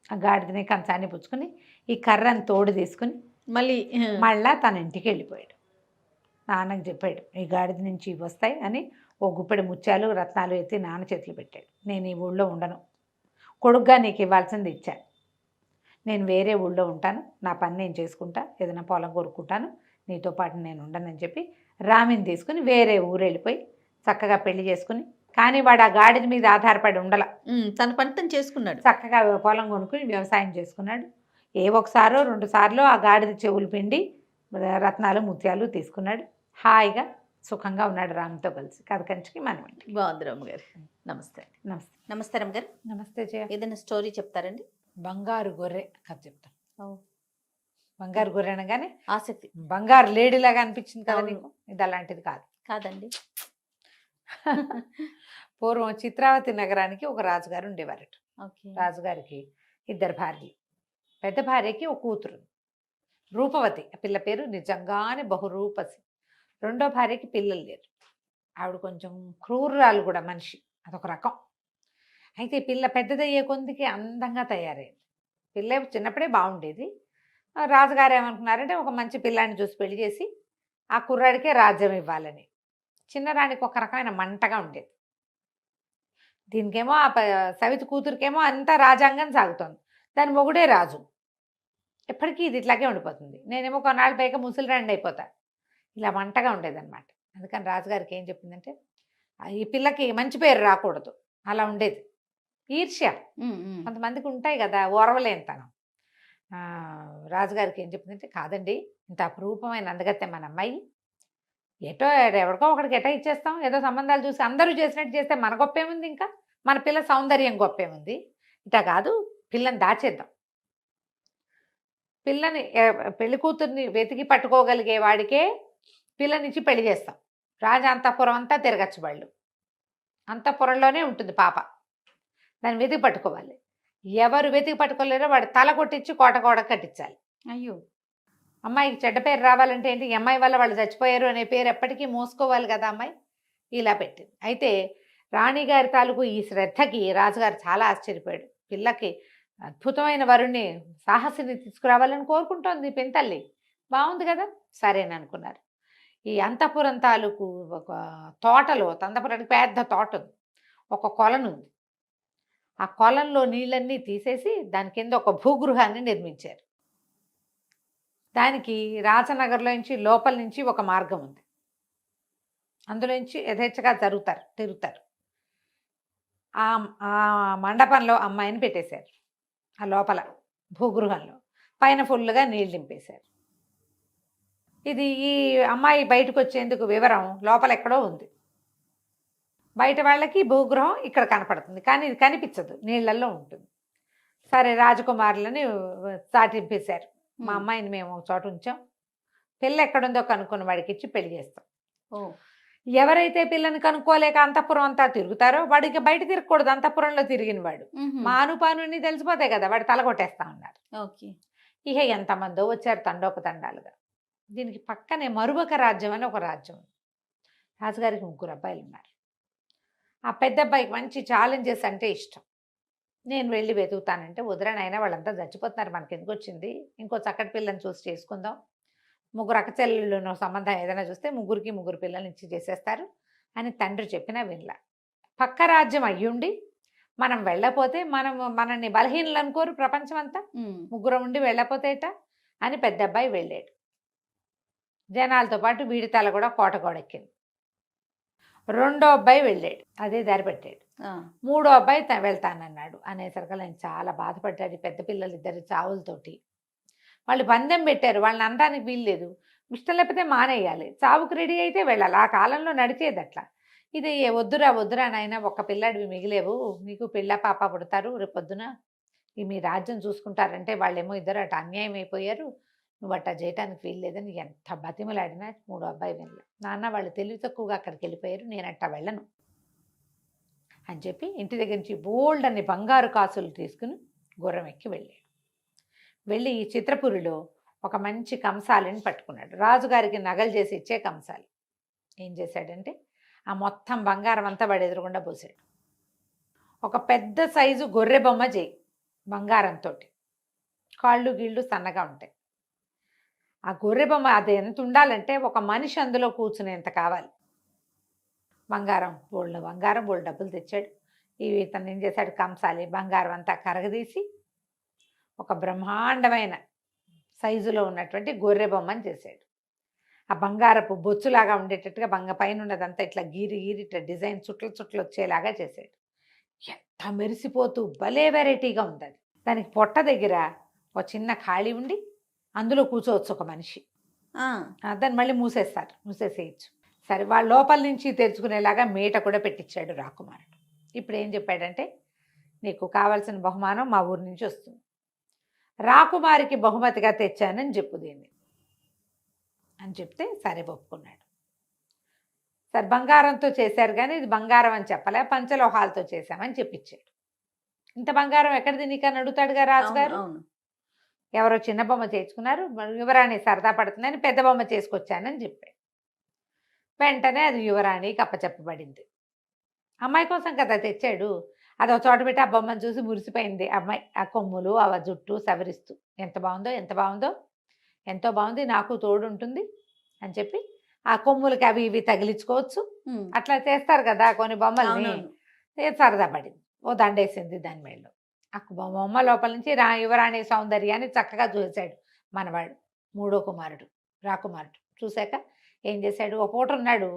ఆ గాడిదని కంచాన్ని పుచ్చుకుని ఈ కర్రని తోడు తీసుకుని మళ్ళా తన ఇంటికి వెళ్ళిపోయాడు. నాన్నకు చెప్పాడు, ఈ గాడిద నుంచి ఇవి వస్తాయి అని ఓ గుప్పెడు ముత్యాలు రత్నాలు ఎత్తి నాన్న చేతిలో పెట్టాడు. నేను ఈ ఊళ్ళో ఉండను, కొడుగ్గా నీకు ఇవ్వాల్సింది ఇచ్చాను, నేను వేరే ఊళ్ళో ఉంటాను, నా పని నేను చేసుకుంటా, ఏదైనా పొలం కొరుక్కుంటాను, నీతో పాటు నేను ఉండనని చెప్పి రామిని తీసుకుని వేరే ఊరు వెళ్ళిపోయి చక్కగా పెళ్లి చేసుకుని, కానీ వాడు ఆ గాడిద మీద ఆధారపడి ఉండల, తన పని తను చేసుకున్నాడు. చక్కగా పొలం కొనుక్కుని వ్యవసాయం చేసుకున్నాడు. 1 సారో 2 సార్లు ఆ గాడిద చెవులు పిండి రత్నాలు ముత్యాలు తీసుకున్నాడు. హాయిగా సుఖంగా ఉన్నాడు రామ్తో కలిసి. కథ కంచికి మనం బాగుంది రామ్మగారు. నమస్తే. నమస్తే రామ్మగారు. నమస్తే జయ. ఏదైనా స్టోరీ చెప్తారండి? బంగారు గొర్రె కథ చెప్తాను. బంగారు గొర్రె అనగానే ఆసక్తి, బంగారు లేడీలాగా అనిపించింది కదా నీకు? ఇది అలాంటిది కాదండి. పూర్వం చిత్రావతి నగరానికి ఒక రాజుగారు ఉండేవారట. రాజుగారికి 2 భార్యలు. పెద్ద భార్యకి ఒక కూతురు రూపవతి, ఆ పిల్ల పేరు నిజంగానే బహురూపసి. 2వ భార్యకి పిల్లలు లేరు. ఆవిడ కొంచెం క్రూరాలు కూడా మనిషి, అదొక రకం. అయితే ఈ పిల్ల పెద్దదయ్యే కొందికి అందంగా తయారైంది. పిల్ల చిన్నప్పుడే బాగుండేది. రాజుగారు ఏమనుకున్నారంటే ఒక మంచి పిల్లాన్ని చూసి పెళ్లి చేసి ఆ కుర్రాడికే రాజ్యం ఇవ్వాలని. చిన్నరానికి ఒక రకమైన మంటగా ఉండేది. దీనికేమో ఆ సవితి కూతురికేమో అంతా రాజ్యాంగం సాగుతోంది, దాని మొగుడే రాజు. ఎప్పటికీ ఇది ఇట్లాగే ఉండిపోతుంది, నేనేమో కొన్నాళ్ళు పైగా ముసలిరాండి అయిపోతా. ఇలా మంటగా ఉండేదన్నమాట. అందుకని రాజుగారికి ఏం చెప్పిందంటే ఈ పిల్లకి మంచి పేరు రాకూడదు, అలా ఉండేది. ఈర్ష్య. కొంతమందికి ఉంటాయి కదా ఓర్వలేనితనం. ఆ, రాజుగారికి ఏం చెప్పిందంటే, కాదండి ఇంత అపురూపమైన అందగత్తె మన అమ్మాయి, ఎటో ఎవరికో ఒకడికి ఎటో ఇచ్చేస్తాం, ఏదో సంబంధాలు చూసి అందరూ చేసినట్టు చేస్తే మన గొప్పేముంది, ఇంకా మన పిల్ల సౌందర్యం గొప్పేముంది, ఇట కాదు పిల్లని దాచేద్దాం, పిల్లని పెళ్లి కూతుర్ని వెతికి పట్టుకోగలిగే వాడికే పిల్లనిచ్చి పెళ్లి చేస్తాం. రాజ అంతఃపురం అంతా తిరగచ్చు, వాళ్ళు అంతఃపురంలోనే ఉంటుంది పాప, దాన్ని వెతికి పట్టుకోవాలి. ఎవరు వెతికి పట్టుకోలేరో వాడు తల కొట్టించి కోట కోట కట్టించాలి. అయ్యో. అమ్మాయికి చెడ్డ పేరు రావాలంటే ఏంటి, ఈ అమ్మాయి వల్ల వాళ్ళు చచ్చిపోయారు అనే పేరు ఎప్పటికీ మోసుకోవాలి కదా అమ్మాయి. ఇలా పెట్టింది. అయితే రాణిగారి తాలూకు ఈ శ్రద్ధకి రాజుగారు చాలా ఆశ్చర్యపోయాడు. పిల్లకి అద్భుతమైన వరుణ్ణి, సాహసిని తీసుకురావాలని కోరుకుంటోంది పెంతల్లి, బాగుంది కదా, సరేననుకున్నారు. ఈ అంతఃపురం తాలూకు ఒక తోటలో, అంతఃపురానికి పెద్ద తోట ఉంది, ఒక కొలనుంది. ఆ కొలంలో నీళ్ళన్నీ తీసేసి దాని కింద ఒక భూగృహాన్ని నిర్మించారు. దానికి రాజనగర్లో నుంచి లోపల నుంచి ఒక మార్గం ఉంది, అందులోంచి యథేచ్ఛగా తిరుగుతారు. ఆ ఆ మండపంలో అమ్మాయిని పెట్టేశారు, ఆ లోపల భూగృహంలో పైన ఫుల్గా నీళ్ళు నింపేశారు. ఇది ఈ అమ్మాయి బయటకు వచ్చేందుకు వివరం లోపల ఎక్కడో ఉంది, బయట వాళ్ళకి భూగృహం ఇక్కడ కనపడుతుంది, కానీ ఇది కనిపించదు, నీళ్ళల్లో ఉంటుంది. సరే రాజకుమారులని చాటింపేశారు, మా అమ్మాయిని మేము ఒక చోట ఉంచాం, పిల్ల ఎక్కడుందో కనుక్కున్న వాడికి ఇచ్చి పెళ్లి చేస్తాం. ఎవరైతే పిల్లని కనుక్కోలేక అంతఃపురం అంతా తిరుగుతారో వాడికి బయట తిరగకూడదు, అంతఃపురంలో తిరిగిన వాడు మానుపాను తెలిసిపోతాయి కదా, వాడు తల కొట్టేస్తా ఉన్నారు. ఓకే. ఇక ఎంతమందో వచ్చారు తండోపతండాలుగా. దీనికి పక్కనే మరువక రాజ్యం అని ఒక రాజ్యం ఉంది. రాజుగారికి 3 అబ్బాయిలు ఉన్నారు. ఆ పెద్ద అబ్బాయికి మంచి ఛాలెంజెస్ అంటే ఇష్టం. నేను వెళ్ళి వెతుకుతానంటే, వదిలేనైనా వాళ్ళంతా చచ్చిపోతున్నారు, మనకి ఎందుకు వచ్చింది, ఇంకో చక్కటి పిల్లని చూసి చేసుకుందాం, 3 అక్కచెల్లెళ్ళు సంబంధం ఏదైనా చూస్తే 3 పిల్లల్ని ఇచ్చి చేసేస్తారు అని తండ్రి చెప్పినా వినలా. పక్క రాజ్యం అయ్యుండి మనం వెళ్ళపోతే మనల్ని బలహీనలు అనుకోరు ప్రపంచం అంతా, 3 ఉండి వెళ్ళపోతేట అని పెద్ద అబ్బాయి వెళ్ళాడు. జనాలతో పాటు వీడి తల కూడా కోట గోడెక్కింది. 2వ అబ్బాయి వెళ్ళాడు, అదే దారి పెట్టాడు. 3వ అబ్బాయి వెళ్తానన్నాడు. అనేసరికి ఆయన చాలా బాధపడ్డాడు. పెద్ద పిల్లలు 2 చావులతోటి వాళ్ళు పందెం పెట్టారు, వాళ్ళని అనడానికి వీల్లేదు, ఇష్టం లేకపోతే మానేయాలి, చావుకు రెడీ అయితే వెళ్ళాలి. ఆ కాలంలో నడిచేది అట్లా. ఇది వద్దురా నాయన, ఒక్క పిల్లాడివి మిగిలేవు, మీకు పిల్ల పాప పుడతారు, రేపు పొద్దున ఈ మీ రాజ్యం చూసుకుంటారంటే వాళ్ళేమో 2 అటు అన్యాయం అయిపోయారు, నువ్వు అట్టా చేయటానికి వీల్లేదని ఎంత బతిమలాడినా 3వ అబ్బాయి వెళ్ళాడు. నాన్న వాళ్ళు తెలివి తక్కువగా అక్కడికి వెళ్ళిపోయారు, నేను అట్టా వెళ్ళను అని చెప్పి ఇంటి దగ్గర నుంచి బోల్డ్ అని బంగారు కాసులు తీసుకుని గుర్రం ఎక్కి వెళ్ళాడు. వెళ్ళి ఈ చిత్రపురిలో ఒక మంచి కంసాలిని పట్టుకున్నాడు, రాజుగారికి నగలు చేసి ఇచ్చే కంసాలి. ఏం చేశాడంటే, ఆ మొత్తం బంగారం అంతా వాడు ఎదురుగుండా పోసాడు. ఒక పెద్ద సైజు గొర్రె బొమ్మ చేయి, బంగారంతో, కాళ్ళు గీళ్ళు సన్నగా ఉంటాయి. ఆ గొర్రె బొమ్మ అది ఎంత ఉండాలంటే ఒక మనిషి అందులో కూర్చునేంత కావాలి. బంగారం బోల్డ్ డబ్బులు తెచ్చాడు. ఇతను ఏం చేశాడు, కంసాలి బంగారం అంతా కరగదీసి ఒక బ్రహ్మాండమైన సైజులో ఉన్నటువంటి గొర్రె బొమ్మని చేశాడు. ఆ బంగారపు బొచ్చులాగా ఉండేటట్టుగా పైన ఉన్నదంతా ఇట్లా గీరి ఇట్లా డిజైన్ చుట్లు వచ్చేలాగా చేశాడు. ఎంత మెరిసిపోతూ భలే వెరైటీగా ఉంది అది. దానికి పొట్ట దగ్గర ఒక చిన్న ఖాళీ ఉండి అందులో కూర్చోవచ్చు ఒక మనిషి, దాన్ని మళ్ళీ మూసేసేయచ్చు. సరే, వాళ్ళ లోపల నుంచి తెరుచుకునేలాగా మేట కూడా పెట్టించాడు రాకుమారుడు. ఇప్పుడు ఏం చెప్పాడంటే, నీకు కావాల్సిన బహుమానం మా ఊరి నుంచి వస్తుంది, రాకుమారికి బహుమతిగా తెచ్చానని చెప్పు దీన్ని అని చెప్తే సరే ఒప్పుకున్నాడు. సరే, బంగారంతో చేశారు కానీ ఇది బంగారం అని చెప్పలే, పంచలోహాలతో చేశామని చెప్పించాడు. ఇంత బంగారం ఎక్కడిది నీకని అడుగుతాడుగా రాజుగారు. ఎవరో చిన్న బొమ్మ చేసుకున్నారు, యువరాణి సరదా పడుతుందని పెద్ద బొమ్మ చేసుకొచ్చానని చెప్పాడు. వెంటనే అది యువరాణికి అప్పచెప్పబడింది. అమ్మాయి కోసం కదా తెచ్చాడు, అది ఒక చోట పెట్టి ఆ బొమ్మను చూసి మురిసిపోయింది అమ్మాయి. ఆ కొమ్ములు ఆ జుట్టు సవరిస్తూ ఎంత బాగుందో, ఎంతో బాగుంది, నాకు తోడు ఉంటుంది అని చెప్పి ఆ కొమ్ములకి అవి ఇవి తగిలించుకోవచ్చు, అట్లా చేస్తారు కదా కొన్ని బొమ్మల్ని. సరదా పడింది, ఓ దండేసింది దాని మేళ్ళు. ఆ బొమ్మ లోపల నుంచి యువరాణి సౌందర్యాన్ని చక్కగా చూశాడు మనవాడు 3వ కుమారుడు రాకుమారుడు. చూశాక ఏం చేశాడు, ఒక పూట ఉన్నాడు,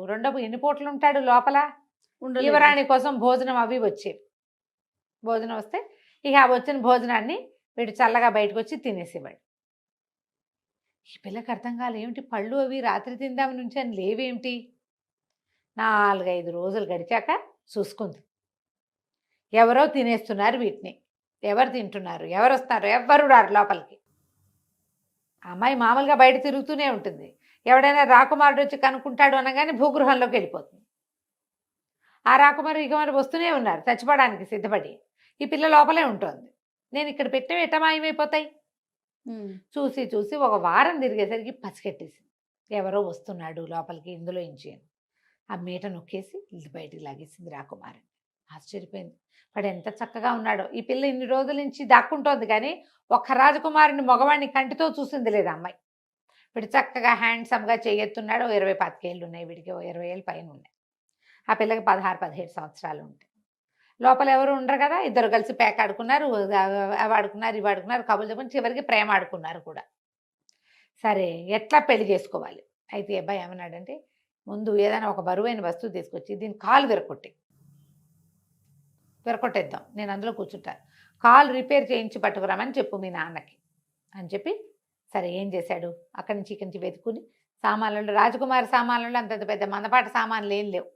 ఎన్ని పూటలు ఉంటాడు లోపల. యువరాణి కోసం భోజనం అవి వచ్చేవి, భోజనం వస్తే ఇక ఆ వచ్చిన భోజనాన్ని వీడు చల్లగా బయటకు వచ్చి తినేసేవాడు. ఈ పిల్లకి అర్థం కాలే, ఏమిటి పళ్ళు అవి రాత్రి తిందాం నుంచి అని లేవేమిటి. 4-5 రోజులు గడిచాక చూసుకుంది, ఎవరో తినేస్తున్నారు వీటిని. ఎవరు తింటున్నారు, ఎవరు వస్తున్నారు, ఎవరు రారు లోపలికి. అమ్మాయి మామూలుగా బయట తిరుగుతూనే ఉంటుంది. ఎవడైనా రాకుమారుడు వచ్చి కనుక్కుంటాడు అనగానే భూగృహంలోకి వెళ్ళిపోతుంది. ఆ రాకుమారు ఇక మరి వస్తూనే ఉన్నారు చచ్చిపోవడానికి సిద్ధపడి. ఈ పిల్ల లోపలే ఉంటుంది. నేను ఇక్కడ పెట్టినవి ఎట్ట మాయమైపోతాయి. చూసి చూసి ఒక వారం తిరిగేసరికి పసిగట్టేసింది, ఎవరో వస్తున్నాడు లోపలికి ఇందులో ఇంచి అని. ఆ మీట నొక్కేసి బయటికి లాగేసింది రాకుమారుని. ఆశ్చర్యపోయింది, వాడు ఎంత చక్కగా ఉన్నాడో. ఈ పిల్ల ఇన్ని రోజుల నుంచి దాక్కుంటోంది కానీ ఒక్క రాజకుమారుని మగవాడిని కంటితో చూసింది లేదు అమ్మాయి. వీడు చక్కగా హ్యాండ్సమ్గా చేయెత్తున్నాడు. 20-25 ఏళ్ళు ఉన్నాయి వీడికి, 20 ఏళ్ళు పైన ఉన్నాయి. ఆ పిల్లకి 16-17 సంవత్సరాలు ఉంటాయి. లోపల ఎవరు ఉండరు కదా, ఇద్దరు కలిసి పేక ఆడుకున్నారు, అవి ఆడుకున్నారు, ఇవి ఆడుకున్నారు, కబుర్లు చెప్పని చివరికి ప్రేమ ఆడుకున్నారు కూడా. సరే ఎట్లా పెళ్లి చేసుకోవాలి. అయితే అబ్బాయి ఏమన్నాడంటే, ముందు ఏదైనా ఒక బరువైన వస్తువు తీసుకొచ్చి దీని కాలు విరకొట్టేద్దాం, నేను అందులో కూర్చుంటాను, కాలు రిపేర్ చేయించి పట్టుకురామని చెప్పు మీ నాన్నకి అని చెప్పి. సరే ఏం చేశాడు, అక్కడి నుంచి ఇక్కడి నుంచి వెతుకుని సామాన్లు, రాజకుమారి సామాన్లు అంత పెద్ద మందపాటి సామాన్లు ఏం లేవు,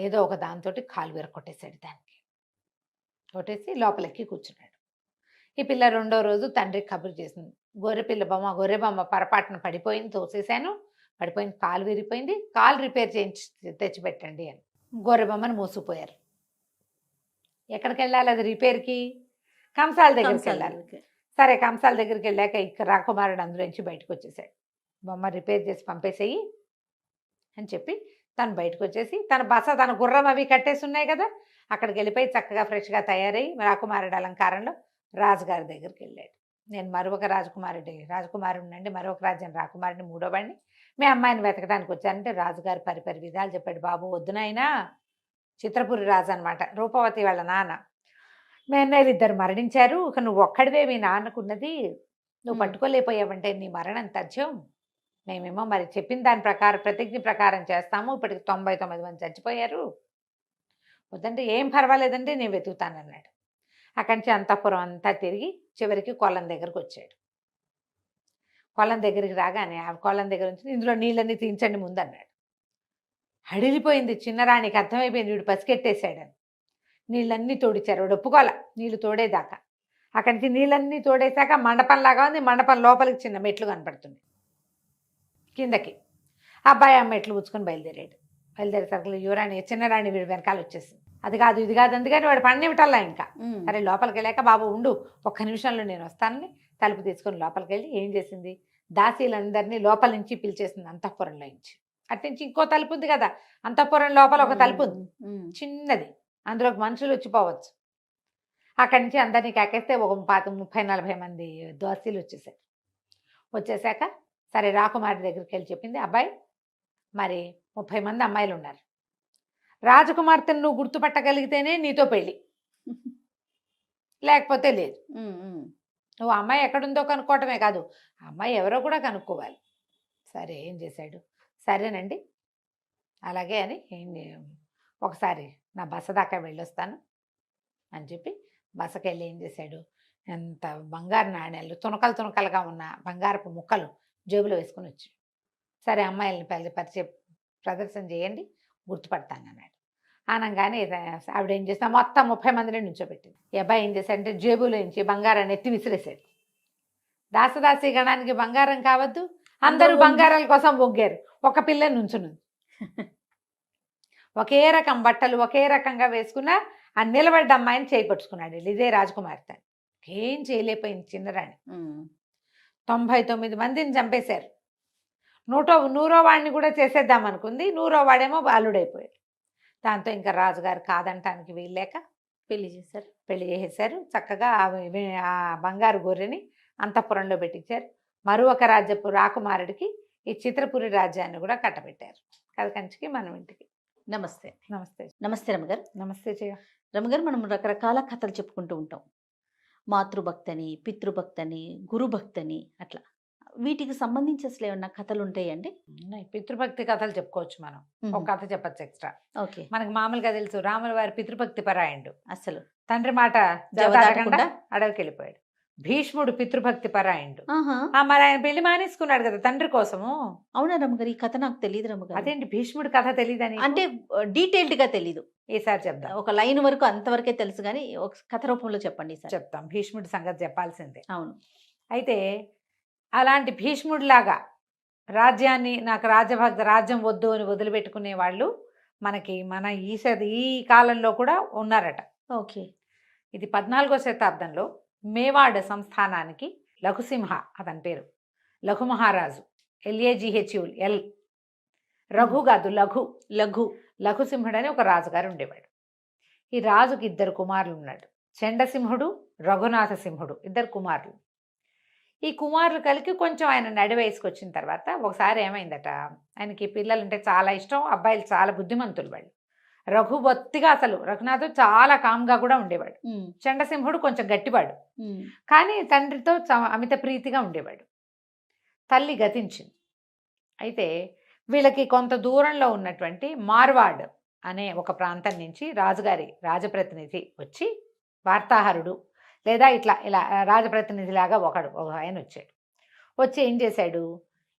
ఏదో ఒక దాంతో కాలు విరకొట్టేశాడు. దానికి కొట్టేసి లోపలికి కూర్చున్నాడు. ఈ పిల్ల రెండో రోజు తండ్రికి కబురు చేసింది, గొర్రె బొమ్మ పొరపాటున పడిపోయింది, తోసేశాను, పడిపోయింది, కాలు విరిగిపోయింది, కాలు రిపేర్ చేయించి తెచ్చిపెట్టండి అని. గొర్రె బొమ్మను మూసిపోయారు. ఎక్కడికి వెళ్ళాలి అది రిపేర్కి? కంసాల దగ్గరికి వెళ్ళాలి. సరే కంసాల దగ్గరికి వెళ్ళాక ఇక్కడ రాకుమారుడు అందులోంచి బయటకు వచ్చేసాడు. బొమ్మ రిపేర్ చేసి పంపేసేయి అని చెప్పి తను బయటకు వచ్చేసి తన బస, తన గుర్రం అవి కట్టేసి ఉన్నాయి కదా, అక్కడికి వెళ్ళిపోయి చక్కగా ఫ్రెష్గా తయారై రాకుమారుడు అలంకారంలో రాజుగారి దగ్గరికి వెళ్ళాడు. నేను మరొక రాజకుమారుడినండి, మరొక రాజ్యం రాకుమారుడిని, మూడో వాడిని, మీ అమ్మాయిని వెతకడానికి వచ్చానంటే రాజుగారు పరిపరి విధాలు చెప్పాడు. బాబు వద్దు నాయనా, చిత్రపురి రాజు అనమాట, రూపవతి వాళ్ళ నాన్న. మీ అన్నయ్యలు ఇద్దరు మరణించారు, ఇక నువ్వు ఒక్కడివే మీ నాన్నకున్నది, నువ్వు పట్టుకోలేకపోయావంటే నీ మరణం తథ్యం. మేమేమో మరి చెప్పిన దాని ప్రకారం ప్రతిజ్ఞ ప్రకారం చేస్తాము, ఇప్పటికి 99 మంది చచ్చిపోయారు, వద్దంటే ఏం పర్వాలేదండి నేను వెతుకుతానన్నాడు. అక్కడి నుంచి అంతఃపురం అంతా తిరిగి చివరికి కొల్లం దగ్గరకు వచ్చాడు. కొల్లం దగ్గరికి రాగానే ఆ కొల్లం దగ్గర నుంచి ఇందులో నీళ్ళన్నీ తీయించండి ముందు అన్నాడు. హడిలిపోయింది చిన్నరాణికి, అర్థమైపోయింది వీడు పసికెట్టేశాడని. నీళ్ళన్నీ తోడిచ్చారు, వాడు ఒప్పుకోల నీళ్ళు తోడేదాకా. అక్కడి నుంచి నీళ్ళన్నీ తోడేశాక మండపంలాగా ఉంది, మండపం లోపలికి చిన్న మెట్లు కనపడుతుంది కిందకి. అబ్బాయి ఆ మెట్లు పుచ్చుకొని బయలుదేరేసరికి యువరాణి చిన్నరాణి వీడి వెనకాల వచ్చేసింది. అది కాదు ఇది కాదు అందుకని వాడు పన్నిమిటల్లా ఇంకా. సరే లోపలికి వెళ్ళాక బాబు ఉండు, ఒక్క నిమిషంలో నేను వస్తానని తలుపు తీసుకొని లోపలికి వెళ్ళి ఏం చేసింది, దాసీలందరినీ లోపల నుంచి పిలిచేసింది అంతఃపురంలో నుంచి. అటు నుంచి ఇంకో తలుపు ఉంది కదా, అంతఃపురం లోపల ఒక తలుపు ఉంది చిన్నది, అందులోకి మనుషులు వచ్చిపోవచ్చు. అక్కడి నుంచి అందరినీ కాకేస్తే ఒక 30-40 మంది దాసీలు వచ్చేసాక సరే రాకుమారి దగ్గరికి వెళ్ళి చెప్పింది, అబ్బాయి మరి 30 మంది అమ్మాయిలు ఉన్నారు, రాజకుమార్తెను నువ్వు గుర్తుపట్టగలిగితేనే నీతో పెళ్ళి, లేకపోతే లేదు. నువ్వు అమ్మాయి ఎక్కడుందో కనుక్కోవటమే కాదు, అమ్మాయి ఎవరో కూడా కనుక్కోవాలి. సరే ఏం చేశాడు, సరేనండి అలాగే అని ఒకసారి నా బస దాకా వెళ్ళొస్తాను అని చెప్పి బసకి వెళ్ళి ఏం చేశాడు, ఎంత బంగారు నాణ్యాలు తునకలుగా ఉన్న బంగారపు ముక్కలు జేబులో వేసుకుని వచ్చాడు. సరే అమ్మాయిలని ప్రదర్శన చేయండి గుర్తుపడతాను అన్నాడు. అనగానే ఆవిడ ఏం చేస్తా మొత్తం 30 మందిని నుంచోబెట్టింది. ఈ అబ్బాయి ఏం చేశాడంటే జేబులో నుంచి బంగారాన్ని ఎత్తి విసిరేశాడు. దాసదాసీ గణానికి బంగారం కావద్దు, అందరూ బంగారాల కోసం ఒగ్గారు, ఒక పిల్ల నుంచును. ఒకే రకం బట్టలు ఒకే రకంగా వేసుకున్న ఆ నిలబడ్డ అమ్మాయిని చేపట్టుకున్నాడు. ఇదే రాజకుమార్తె. ఏం చేయలేకపోయింది చిన్నరాణి. 99 మందిని చంపేశారు. 100వ వాడిని కూడా చేసేద్దాం అనుకుంది, 100వ వాడేమో బాలుడైపోయాడు. దాంతో ఇంకా రాజుగారు కాదంటానికి వీల్లేక పెళ్లి చేసేశారు. చక్కగా ఆ బంగారు గొర్రెని అంతఃపురంలో పెట్టించారు. మరొక రాజ్యపు రాకుమారుడికి ఈ చిత్రపురి రాజ్యాన్ని కూడా కట్టబెట్టారు. కంచికి మనం ఇంటికి. నమస్తే. నమస్తే. నమస్తే రమగారు. నమస్తే జయ. రమగారు, మనం రకరకాల కథలు చెప్పుకుంటూ ఉంటాం, మాతృభక్తని, పితృభక్తని, గురుభక్తని, అట్లా వీటికి సంబంధించి అసలు ఏమన్నా కథలు ఉంటాయండి? ఉన్నాయి. పితృభక్తి కథలు చెప్పుకోవచ్చు మనం. ఒక కథ చెప్పచ్చు ఎక్స్ట్రా. ఓకే. మనకు మామూలుగా తెలుసు రాముల వారి పితృభక్తి పరాయణుడు. అసలు తండ్రి మాట జవదాటకుండా జవదాటకుండా అడవికి వెళ్ళిపోయాడు. భీష్ముడు పితృభక్తి పరాయణుడు. ఆహా, మరి ఆయన పెళ్లి మానేసుకున్నాడు కదా తండ్రి కోసము. అవునా రమ్మగారు? ఈ కథ నాకు తెలియదు రమ్మగారు. అదేంటి భీష్ముడి కథ తెలీదని? అంటే డీటెయిల్డ్ గా తెలీదు. ఈసారి చెప్దాం. ఒక లైన్ వరకు అంతవరకే తెలుసు కానీ ఒక కథ రూపంలో చెప్పండి ఈసారి. చెప్తాం. భీష్ముడి సంగతి చెప్పాల్సిందే. అవును. అయితే అలాంటి భీష్ముడిలాగా రాజ్యాన్ని నాకు రాజ్యం వద్దు అని వదిలిపెట్టుకునే వాళ్ళు మనకి మన ఈ కాలంలో కూడా ఉన్నారట. ఓకే. ఇది 14వ శతాబ్దంలో మేవాడ్ సంస్థానానికి లఘుసింహ అతని పేరు. లఘు మహారాజు. LAGHUL. రఘు కాదు, లఘు. లఘుసింహుడు అని ఒక రాజుగారు ఉండేవాడు. ఈ రాజుకి 2 కుమారులు ఉన్నాడు. చండసింహుడు, రఘునాథ సింహుడు, 2 కుమారులు. ఈ కుమారులు కలిగి కొంచెం ఆయన నడివయసుకు వచ్చిన తర్వాత ఒకసారి ఏమైందట, ఆయనకి పిల్లలంటే చాలా ఇష్టం. అబ్బాయిలు చాలా బుద్ధిమంతులు వాళ్ళు. రఘుబొత్తిగా అసలు రఘునాథుడు చాలా కామ్గా కూడా ఉండేవాడు. చండసింహుడు కొంచెం గట్టివాడు, కానీ తండ్రితో అమిత ప్రీతిగా ఉండేవాడు. తల్లి గతించింది. అయితే వీళ్ళకి కొంత దూరంలో ఉన్నటువంటి మార్వాడ్ అనే ఒక ప్రాంతం నుంచి రాజుగారి రాజప్రతినిధి వచ్చి, వార్తాహరుడు లేదా ఇలా రాజప్రతినిధిలాగా ఒక ఆయన వచ్చాడు. వచ్చి ఏం చేశాడు,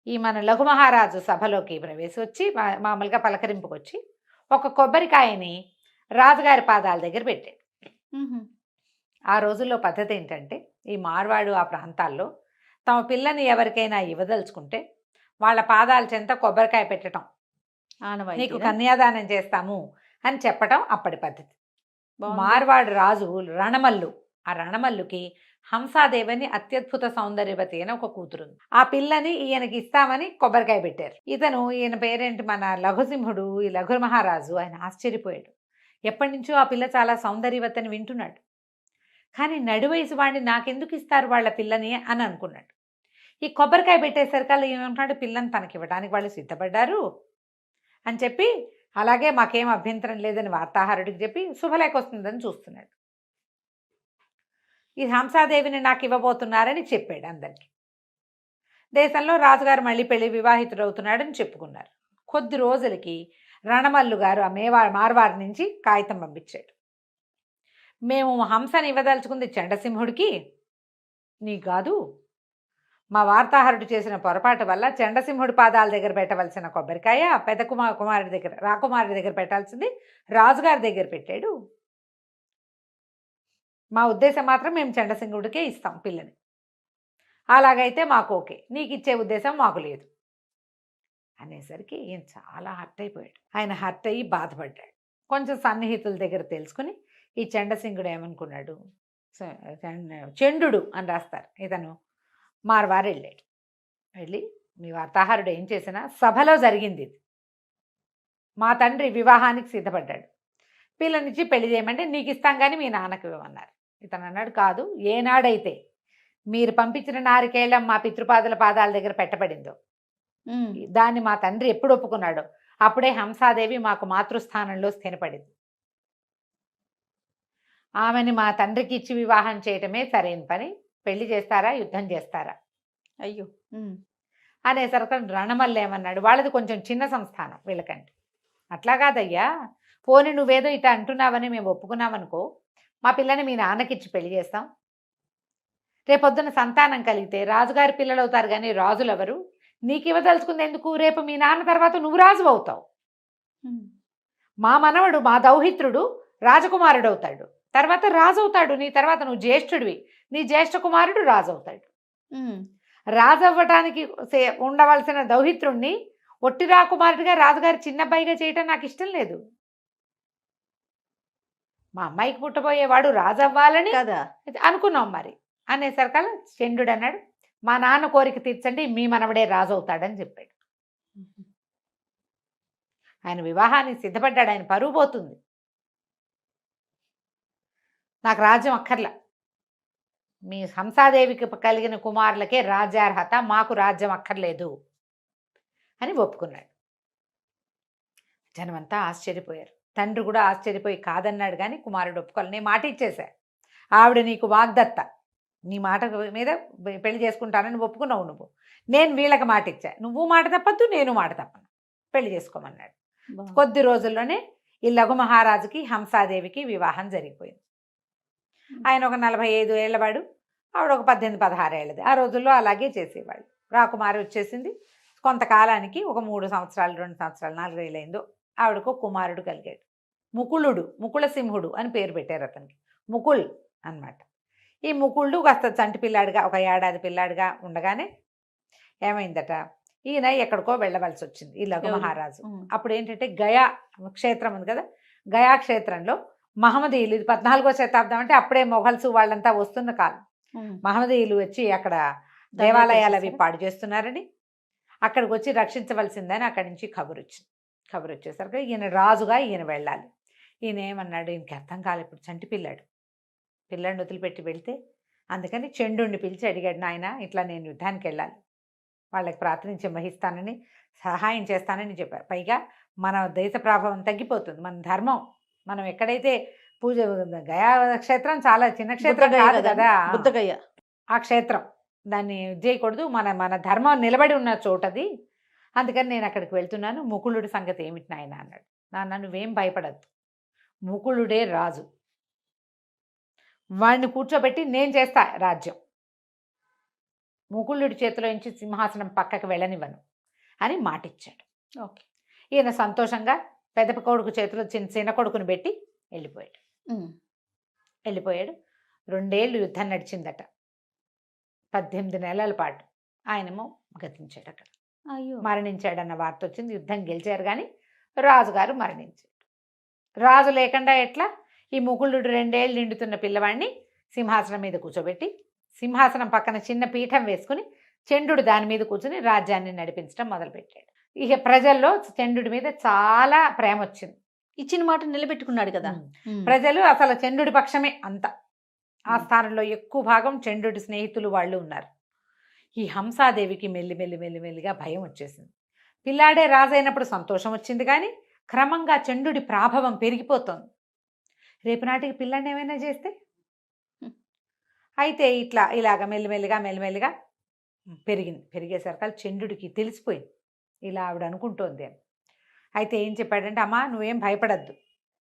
ఈ మన లఘు మహారాజు సభలోకి వచ్చి మామూలుగా పలకరింపుకి వచ్చి ఒక కొబ్బరికాయని రాజుగారి పాదాల దగ్గర పెట్టాడు. ఆ రోజుల్లో పద్ధతి ఏంటంటే, ఈ మార్వాడు ఆ ప్రాంతాల్లో తమ పిల్లని ఎవరికైనా ఇవ్వదలుచుకుంటే వాళ్ళ పాదాల చెంత కొబ్బరికాయ పెట్టడం, నీకు కన్యాదానం చేస్తాము అని చెప్పటం అప్పటి పద్ధతి. మార్వాడు రాజు రణమల్లు. ఆ రణమల్లుకి హంసాదేవని అత్యద్భుత సౌందర్యవతి అని ఒక కూతురుంది. ఆ పిల్లని ఈయనకి ఇస్తామని కొబ్బరికాయ పెట్టారు. ఈయన పేరేంటి, మన లఘుసింహుడు, ఈ లఘు మహారాజు, ఆయన ఆశ్చర్యపోయాడు. ఎప్పటి నుంచో ఆ పిల్ల చాలా సౌందర్యవతి అని వింటున్నాడు. కానీ నడివయసు వాడిని నాకెందుకు ఇస్తారు వాళ్ళ పిల్లని అని అనుకున్నాడు. ఈ కొబ్బరికాయ పెట్టేసరికల్లా ఏమంటున్నాడు, పిల్లని తనకివ్వడానికి వాళ్ళు సిద్ధపడ్డారు అని చెప్పి, అలాగే మాకేం అభ్యంతరం లేదని వార్తాహరుడికి చెప్పి శుభలేఖ వస్తుందని చూస్తున్నాడు. ఈ హంసాదేవిని నాకు ఇవ్వబోతున్నారని చెప్పాడు అందరికీ. దేశంలో రాజుగారు మళ్ళీ వివాహితుడు అవుతున్నాడని చెప్పుకున్నారు. కొద్ది రోజులకి రణమల్లు గారు ఆ మార్వాడి నుంచి కాగితం పంపించాడు. మేము హంసని ఇవ్వదలుచుకుంది చండసింహుడికి, నీ కాదు. మా వార్తాహరుడు చేసిన పొరపాటు వల్ల చండసింహుడి పాదాల దగ్గర పెట్టవలసిన కొబ్బరికాయ పెద్ద కుమారుడి దగ్గర, రాకుమారుడి దగ్గర పెట్టాల్సింది రాజుగారి దగ్గర పెట్టాడు. మా ఉద్దేశం మాత్రం మేము చండసింహుడికే ఇస్తాం పిల్లని. అలాగైతే మాకు ఓకే, నీకు ఇచ్చే ఉద్దేశం మాకు లేదు అనేసరికి ఈయన చాలా హర్ట్ అయిపోయాడు. ఆయన హర్ట్ అయ్యి బాధపడ్డాడు. కొంచెం సన్నిహితుల దగ్గర తెలుసుకుని ఈ చండసింహుడు ఏమనుకున్నాడు, చండు అని రాస్తారు, ఇతను మార్వారు వెళ్ళాడు. వెళ్ళి మీ వార్తాహరుడు ఏం చేసినా సభలో జరిగింది ఇది, మా తండ్రి వివాహానికి సిద్ధపడ్డాడు, పిల్లనిచ్చి పెళ్లి చేయమంటే నీకు ఇస్తాం కానీ మీ నాన్నకు ఇవ్వమన్నారు. ఇతను అన్నాడు, కాదు, ఏనాడైతే మీరు పంపించిన నారికేళ్ళం మా పితృపాదుల పాదాల దగ్గర పెట్టబడిందో దాన్ని మా తండ్రి ఎప్పుడు ఒప్పుకున్నాడో అప్పుడే హంసాదేవి మాకు మాతృస్థానంలో స్థిరపడింది. ఆమెని మా తండ్రికి ఇచ్చి వివాహం చేయటమే సరైన పని. పెళ్లి చేస్తారా, యుద్ధం చేస్తారా? అయ్యో అనేసరికి రణమల్లి ఏమన్నాడు, వాళ్ళది కొంచెం చిన్న సంస్థానం వీళ్ళకంటే. అట్లా కాదయ్యా, పోనీ నువ్వేదో ఇట్లా అంటున్నావని మేము ఒప్పుకున్నామనుకో, మా పిల్లని మీ నాన్నకిచ్చి పెళ్లి చేస్తాం. రేపొద్దున సంతానం కలిగితే రాజుగారి పిల్లలు అవుతారు, కానీ రాజులు ఎవరు? నీకు ఇవ్వదలుచుకుంది ఎందుకు? రేపు మీ నాన్న తర్వాత నువ్వు రాజు అవుతావు. మా మనవడు, మా దౌహిత్రుడు రాజకుమారుడు అవుతాడు, తర్వాత రాజు అవుతాడు. నీ తర్వాత నువ్వు జ్యేష్ఠుడివి, నీ జ్యేష్ఠ కుమారుడు రాజు అవుతాడు. రాజు అవ్వటానికి ఉండవలసిన దౌహిత్రుణ్ణి ఒట్టి రాకుమారుడిగా రాజుగారి చిన్నబ్బాయిగా చేయటం నాకు ఇష్టం లేదు. మా అమ్మాయికి పుట్టబోయేవాడు రాజు అవ్వాలని కదా అనుకున్నాం మరి అనేసరికల్లా చండు అన్నాడు, మా నాన్న కోరిక తీర్చండి, మీ మనవడే రాజు అవుతాడని చెప్పాడు. ఆయన వివాహానికి సిద్ధపడ్డాడు. ఆయన పరువు పోతుంది. నాకు రాజ్యం అక్కర్లా, మీ హంసాదేవికి కలిగిన కుమారులకే రాజ్యార్హత, మాకు రాజ్యం అక్కర్లేదు అని ఒప్పుకున్నాడు. జనమంతా ఆశ్చర్యపోయారు. తండ్రి కూడా ఆశ్చర్యపోయి కాదన్నాడు, కానీ కుమారుడు ఒప్పుకోవాలి. నేను మాట ఇచ్చేశా, ఆవిడ నీకు వాగ్దత్త, నీ మాట మీద పెళ్లి చేసుకుంటానని ఒప్పుకున్నావు నువ్వు. నేను వీళ్ళకి మాట ఇచ్చా, నువ్వు మాట తప్పద్దు, నేను మాట తప్పను, పెళ్లి చేసుకోమన్నాడు. కొద్ది రోజుల్లోనే ఈ లఘు మహారాజుకి హంసాదేవికి వివాహం జరిగిపోయింది. ఆయన ఒక 45 ఏళ్ళవాడు, ఆవిడ ఒక 18, 16 ఏళ్ళది. ఆ రోజుల్లో అలాగే చేసేవాళ్ళు. రాకుమారి వచ్చేసింది. కొంతకాలానికి ఒక 3 సంవత్సరాలు, 2 సంవత్సరాలు, 4 ఏళ్ళైందో ఆవిడకు కుమారుడు కలిగాడు. ముకుళుడు, ముకుళసింహుడు అని పేరు పెట్టారు అతనికి. ముకుళ్ అన్నమాట. ఈ ముకుళుడు కాస్త చంటి పిల్లాడిగా, ఒక ఏడాది పిల్లాడిగా ఉండగానే ఏమైందట, ఈయన ఎక్కడికో వెళ్ళవలసి వచ్చింది ఈ లఘు మహారాజు. అప్పుడు ఏంటంటే గయా క్షేత్రం ఉంది కదా, గయా క్షేత్రంలో మహమ్మదీయులు, ఇది 14వ శతాబ్దం, అంటే అప్పుడే మొఘల్స్ వాళ్ళంతా వస్తున్న కాలం. మహమ్మదీయులు వచ్చి అక్కడ దేవాలయాలు అవి పాడు చేస్తున్నారని, అక్కడికి వచ్చి రక్షించవలసిందని అక్కడి నుంచి కబురు వచ్చింది. కబురు వచ్చేసరికి ఈయన రాజుగా ఈయన వెళ్ళాలి. ఈయన ఏమన్నాడు, ఈయనకి అర్థం కాలేదు, ఇప్పుడు చంటి పిల్లాడిని వదిలిపెట్టి వెళ్తే. అందుకని చండుని పిలిచి అడిగాడు, నాయన ఇట్లా నేను యుద్ధానికి వెళ్ళాలి, వాళ్ళకి ప్రాతినిధ్యం వహిస్తానని, సహాయం చేస్తానని చెప్పారు. పైగా మన దేశ ప్రభావం తగ్గిపోతుంది, మన ధర్మం, మనం ఎక్కడైతే పూజ, గయా క్షేత్రం చాలా చిన్న క్షేత్రం కాదు కదా, బుద్ధగయ ఆ క్షేత్రం, దాన్ని చేయకూడదు, మన ధర్మం నిలబడి ఉన్న చోటది. అందుకని నేను అక్కడికి వెళ్తున్నాను, ముకుళుడి సంగతి ఏమిటి నాయన అన్నాడు. నాన్న నువ్వేం భయపడద్దు, ముకుళుడే రాజు, వాడిని కూర్చోబెట్టి నేను చేస్తా రాజ్యం, ముకుళుడి చేతిలో నుంచి సింహాసనం పక్కకు వెళ్ళనివ్వను అని మాటిచ్చాడు. ఓకే. ఈయన సంతోషంగా పెద్ద కొడుకు చేతిలో చిన్న కొడుకుని పెట్టి వెళ్ళిపోయాడు. 2 ఏళ్ళు యుద్ధం నడిచిందట, 18 నెలల పాటు. ఆయనేమో గతించాడు, అక్కడ మరణించాడన్న వార్త వచ్చింది. యుద్ధం గెలిచారు కానీ రాజుగారు మరణించాడు. రాజు లేకుండా ఎట్లా, ఈ ముకుళుడు 2 ఏళ్ళు నిండుతున్న పిల్లవాడిని సింహాసనం మీద కూర్చోబెట్టి, సింహాసనం పక్కన చిన్న పీఠం వేసుకుని చండు దాని మీద కూర్చుని రాజ్యాన్ని నడిపించడం మొదలుపెట్టాడు. ఇక ప్రజల్లో చండు మీద చాలా ప్రేమ వచ్చింది. ఇచ్చిన మాట నిలబెట్టుకున్నాడు కదా. ప్రజలు అసలు చండు పక్షమే అంత. ఆ స్థానంలో ఎక్కువ భాగం చండు స్నేహితులు వాళ్ళు ఉన్నారు. ఈ హంసాదేవికి మెల్లిగా భయం వచ్చేసింది. పిల్లాడే రాజైనప్పుడు సంతోషం వచ్చింది కానీ క్రమంగా చండు ప్రాభవం పెరిగిపోతుంది. రేపు నాటికి పిల్లాడిని ఏమైనా చేస్తే, అయితే ఇలాగ మెల్లిమెల్లిగా పెరిగేసరికి చండుకి తెలిసిపోయింది ఇలా ఆవిడ అనుకుంటోంది అని. అయితే ఏం చెప్పాడంటే, అమ్మా నువ్వేం భయపడద్దు,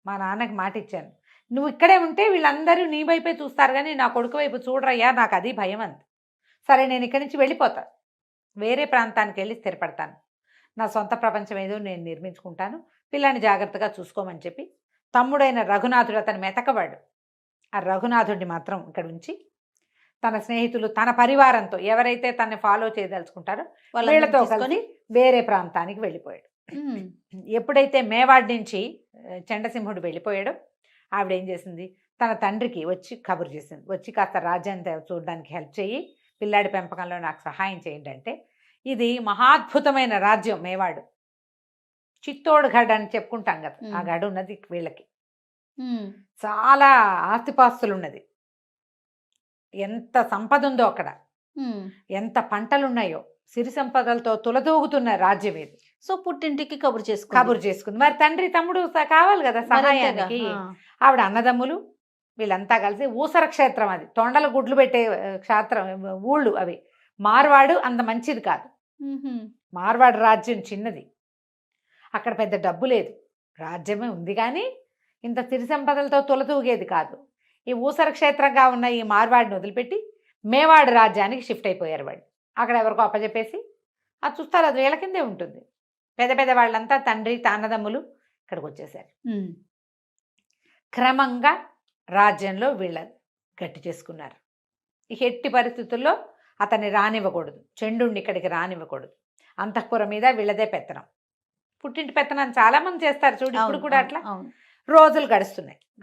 మా నాన్నకి మాట ఇచ్చాను, నువ్వు ఇక్కడే ఉంటే వీళ్ళందరూ నీ వైపే చూస్తారు కానీ నా కొడుకు వైపు చూడరయ్యా, నాకు అది భయం అంది. సరే నేను ఇక్కడి నుంచి వెళ్ళిపోతాను, వేరే ప్రాంతానికి వెళ్ళి స్థిరపడతాను, నా సొంత ప్రపంచం ఏదో నేను నిర్మించుకుంటాను, పిల్లాన్ని జాగ్రత్తగా చూసుకోమని చెప్పి తమ్ముడైన రఘునాథుడు, అతని మెతకవాడు, ఆ రఘునాథుడిని మాత్రం ఇక్కడ ఉంచి తన స్నేహితులు, తన పరివారంతో ఎవరైతే తనని ఫాలో చేయదలుచుకుంటారో వీళ్ళతో కలిసి వేరే ప్రాంతానికి వెళ్ళిపోయాడు. ఎప్పుడైతే మేవాడ్ నుంచి చండసింహుడు వెళ్ళిపోయాడో ఆవిడ ఏం చేసింది, తన తండ్రికి వచ్చి కబురు చేసింది, వచ్చి కాస్త రాజ్యాన్ని చూడడానికి హెల్ప్ చేయి, పిల్లాడి పెంపకంలో నాకు సహాయం చేయండి అంటే. ఇది మహాద్భుతమైన రాజ్యం మేవాడు, చిత్తోడ్ గఢ్ అని చెప్పుకుంటాం కదా, ఆ గఢ్ ఉన్నది వీళ్ళకి. చాలా ఆస్తిపాస్తులు ఉన్నది, ఎంత సంపద ఉందో అక్కడ, ఎంత పంటలున్నాయో, సిరి సంపదలతో తులతూగుతున్న రాజ్యం ఇది. సో పుట్టింటికి కబురు చేసుకుంది. మరి తండ్రి తమ్ముడు కావాలి కదా సహాయానికి. ఆవిడ అన్నదమ్ములు వీళ్ళంతా కలిసి ఊసర క్షేత్రం, అది తొండల గుడ్లు పెట్టే క్షేత్రం, ఊళ్ళు అవి. మార్వాడు అంత మంచిది కాదు, మార్వాడు రాజ్యం చిన్నది, అక్కడ పెద్ద డబ్బు లేదు, రాజ్యమే ఉంది కానీ ఇంత సిరి సంపదలతో తులతూగేది కాదు. ఈ ఊసర క్షేత్రంగా ఉన్న ఈ మార్వాడిని వదిలిపెట్టి మేవాడు రాజ్యానికి షిఫ్ట్ అయిపోయారు వాళ్ళు. అక్కడ ఎవరికో అప్పచెప్పేసి అది చూస్తారు, అది వీళ్ళ కిందే ఉంటుంది. పెద్ద వాళ్ళంతా తండ్రి తాన్నదమ్ములు ఇక్కడికి వచ్చేసారు. క్రమంగా రాజ్యంలో వీళ్ళ గట్టి చేసుకున్నారు. ఈ ఎట్టి పరిస్థితుల్లో అతన్ని రానివ్వకూడదు, చండుని ఇక్కడికి రానివ్వకూడదు, అంతఃపురం మీద వీళ్ళదే పెత్తనం. పుట్టింటి పెత్తనాన్ని చాలామంది చేస్తారు చూడు, ఇప్పుడు కూడా అట్లా. రోజులు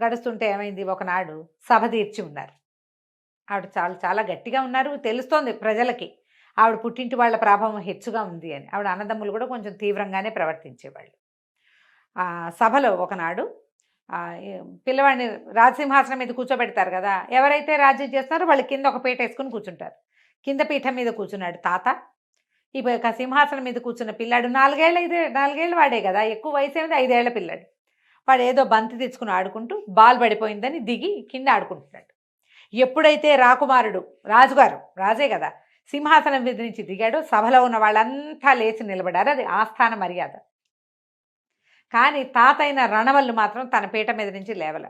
గడుస్తుంటే ఏమైంది, ఒకనాడు సభ తీర్చి ఉన్నారు. ఆవిడ చాలా గట్టిగా ఉన్నారు, తెలుస్తోంది ప్రజలకి ఆవిడ పుట్టింటి వాళ్ళ ప్రభావం హెచ్చుగా ఉంది అని. ఆవిడ అన్నదమ్ములు కూడా కొంచెం తీవ్రంగానే ప్రవర్తించేవాళ్ళు. సభలో ఒకనాడు పిల్లవాడిని రాజసింహాసనం మీద కూర్చోబెడతారు కదా, ఎవరైతే రాజ్యం చేస్తున్నారో వాళ్ళు కింద ఒక పీట వేసుకుని కూర్చుంటారు. కింద పీఠం మీద కూర్చున్నాడు తాత. ఈ సింహాసనం మీద కూర్చున్న పిల్లాడు 4 ఏళ్ళు వాడే కదా, ఎక్కువ వయసు ఏమిది, 5 ఏళ్ల పిల్లాడు. వాడు ఏదో బంతి తెచ్చుకుని ఆడుకుంటూ బాల్ పడిపోయిందని దిగి కింద ఆడుకుంటున్నాడు. ఎప్పుడైతే రాకుమారుడు రాజే కదా, సింహాసనం మీద నుంచి దిగాడో సభలో ఉన్న వాళ్ళంతా లేచి నిలబడారు. అది ఆస్థాన మర్యాద. కానీ తాతైన రణవల్లు మాత్రం తన పీట మీద నుంచి లేవల.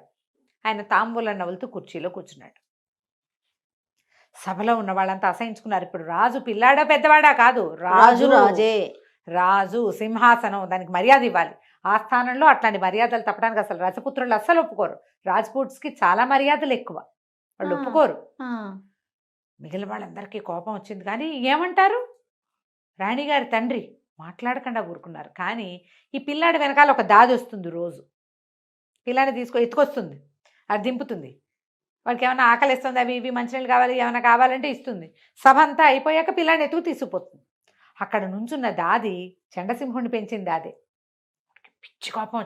ఆయన తాంబూలం నవ్వులుతూ కుర్చీలో కూర్చున్నాడు. సభలో ఉన్న వాళ్ళంతా అసహించుకున్నారు. ఇప్పుడు రాజు పిల్లాడా పెద్దవాడా కాదు, రాజే. రాజు సింహాసనం, దానికి మర్యాద ఇవ్వాలి. ఆ స్థానంలో అట్లాంటి మర్యాదలు తప్పడానికి అసలు రజపుత్రులు అస్సలు ఒప్పుకోరు. రాజ్పూట్స్కి చాలా మర్యాదలు ఎక్కువ, వాళ్ళు ఒప్పుకోరు. మిగిలిన వాళ్ళందరికీ కోపం వచ్చింది. కానీ ఏమంటారు, రాణిగారి తండ్రి మాట్లాడకుండా ఊరుకున్నారు. కానీ ఈ పిల్లాడి వెనకాల ఒక దాది వస్తుంది. రోజు పిల్లాడిని ఎత్తుకొస్తుంది, అది దింపుతుంది. వాడికి ఏమైనా ఆకలిస్తుంది, అవి ఇవి మంచినీళ్ళు కావాలి, ఏమైనా కావాలంటే ఇస్తుంది. సభ అంతా అయిపోయాక పిల్లాడిని ఎత్తుకు తీసుకుపోతుంది. అక్కడ నుంచున్న దాది చండసింహుడిని పెంచింది. అదే పిచ్చి కోపం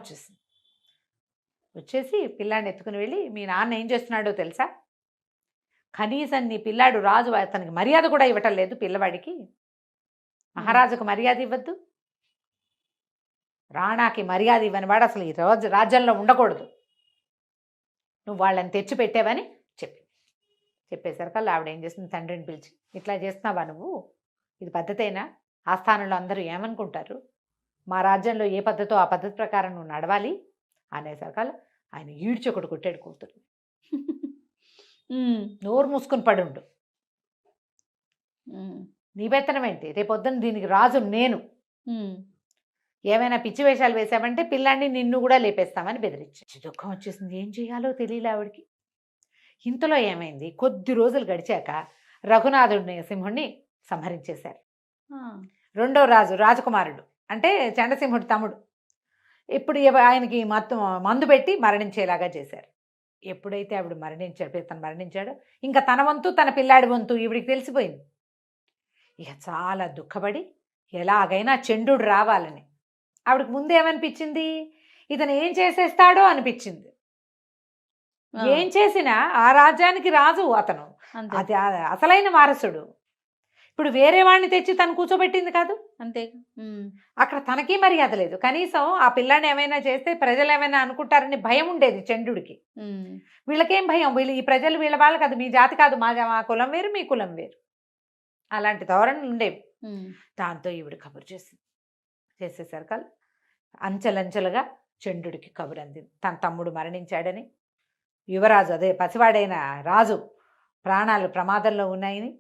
వచ్చేసి పిల్లాడిని ఎత్తుకుని వెళ్ళి, మీ నాన్న ఏం చేస్తున్నాడో తెలుసా, కనీసం నీ పిల్లాడు రాజు అతనికి మర్యాద కూడా ఇవ్వటం లేదు. పిల్లవాడికి మహారాజుకు మర్యాద ఇవ్వద్దు, రాణాకి మర్యాద ఇవ్వని వాడు అసలు ఈ రాజ్యంలో ఉండకూడదు, నువ్వు వాళ్ళని తెచ్చి పెట్టావని చెప్పేసరికల్లా ఆవిడ ఏం చేస్తుంది, తండ్రిని పిలిచి, ఇట్లా చేస్తున్నావా నువ్వు, ఇది పద్ధతేనా, ఆస్థానంలో అందరూ ఏమనుకుంటారు, మా రాజ్యంలో ఏ పద్ధతో ఆ పద్ధతి ప్రకారం నువ్వు నడవాలి అనేసరికల్లా ఆయన ఈడ్చి ఒకటి కొట్టాడు కూతురు. నోరు మూసుకుని పడుండు, నీ బెత్తనం ఏంటి, రేపొద్దున దీనికి రాజు నేను, ఏమైనా పిచ్చి వేషాలు వేసామంటే పిల్లాన్ని నిన్ను కూడా లేపేస్తామని బెదిరించి. దుఃఖం వచ్చేసింది, ఏం చేయాలో తెలియలే ఆవిడికి. ఇంతలో ఏమైంది, కొద్ది రోజులు గడిచాక రఘునాథుడిని సింహుడిని సంహరించేశారు. రెండో రాజకుమారుడు అంటే చండసింహుడి తమ్ముడు. ఇప్పుడు ఆయనకి మందు పెట్టి మరణించేలాగా చేశారు. ఎప్పుడైతే ఆవిడ తను మరణించాడో ఇంకా తన వంతు తన పిల్లాడి వంతు ఈవిడికి తెలిసిపోయింది. ఇక చాలా దుఃఖపడి ఎలాగైనా చండుడు రావాలని, ఆవిడకి ముందేమనిపించింది, ఇతను ఏం చేసేస్తాడో అనిపించింది. ఏం చేసినా ఆ రాజ్యానికి రాజు అతను, అది అసలైన వారసుడు. ఇప్పుడు వేరే వాడిని తెచ్చి తను కూర్చోబెట్టింది కాదు, అంతే. అక్కడ తనకి మర్యాద లేదు. కనీసం ఆ పిల్లాన్ని ఏమైనా చేస్తే ప్రజలు ఏమైనా అనుకుంటారని భయం ఉండేది చండుడికి. వీళ్ళకేం భయం, వీళ్ళు ఈ ప్రజలు వీళ్ళ వాళ్ళు కాదు, మీ జాతి కాదు, మా కులం వేరు, మీ కులం వేరు, అలాంటి ధోరణులు ఉండేవి. దాంతో ఈవిడ కబురు చేసేసరికి అంచెలంచెలుగా చండుడికి కబురు అందింది, తన తమ్ముడు మరణించాడని, యువరాజు అదే పసివాడైన రాజు ప్రాణాలు ప్రమాదంలో ఉన్నాయని,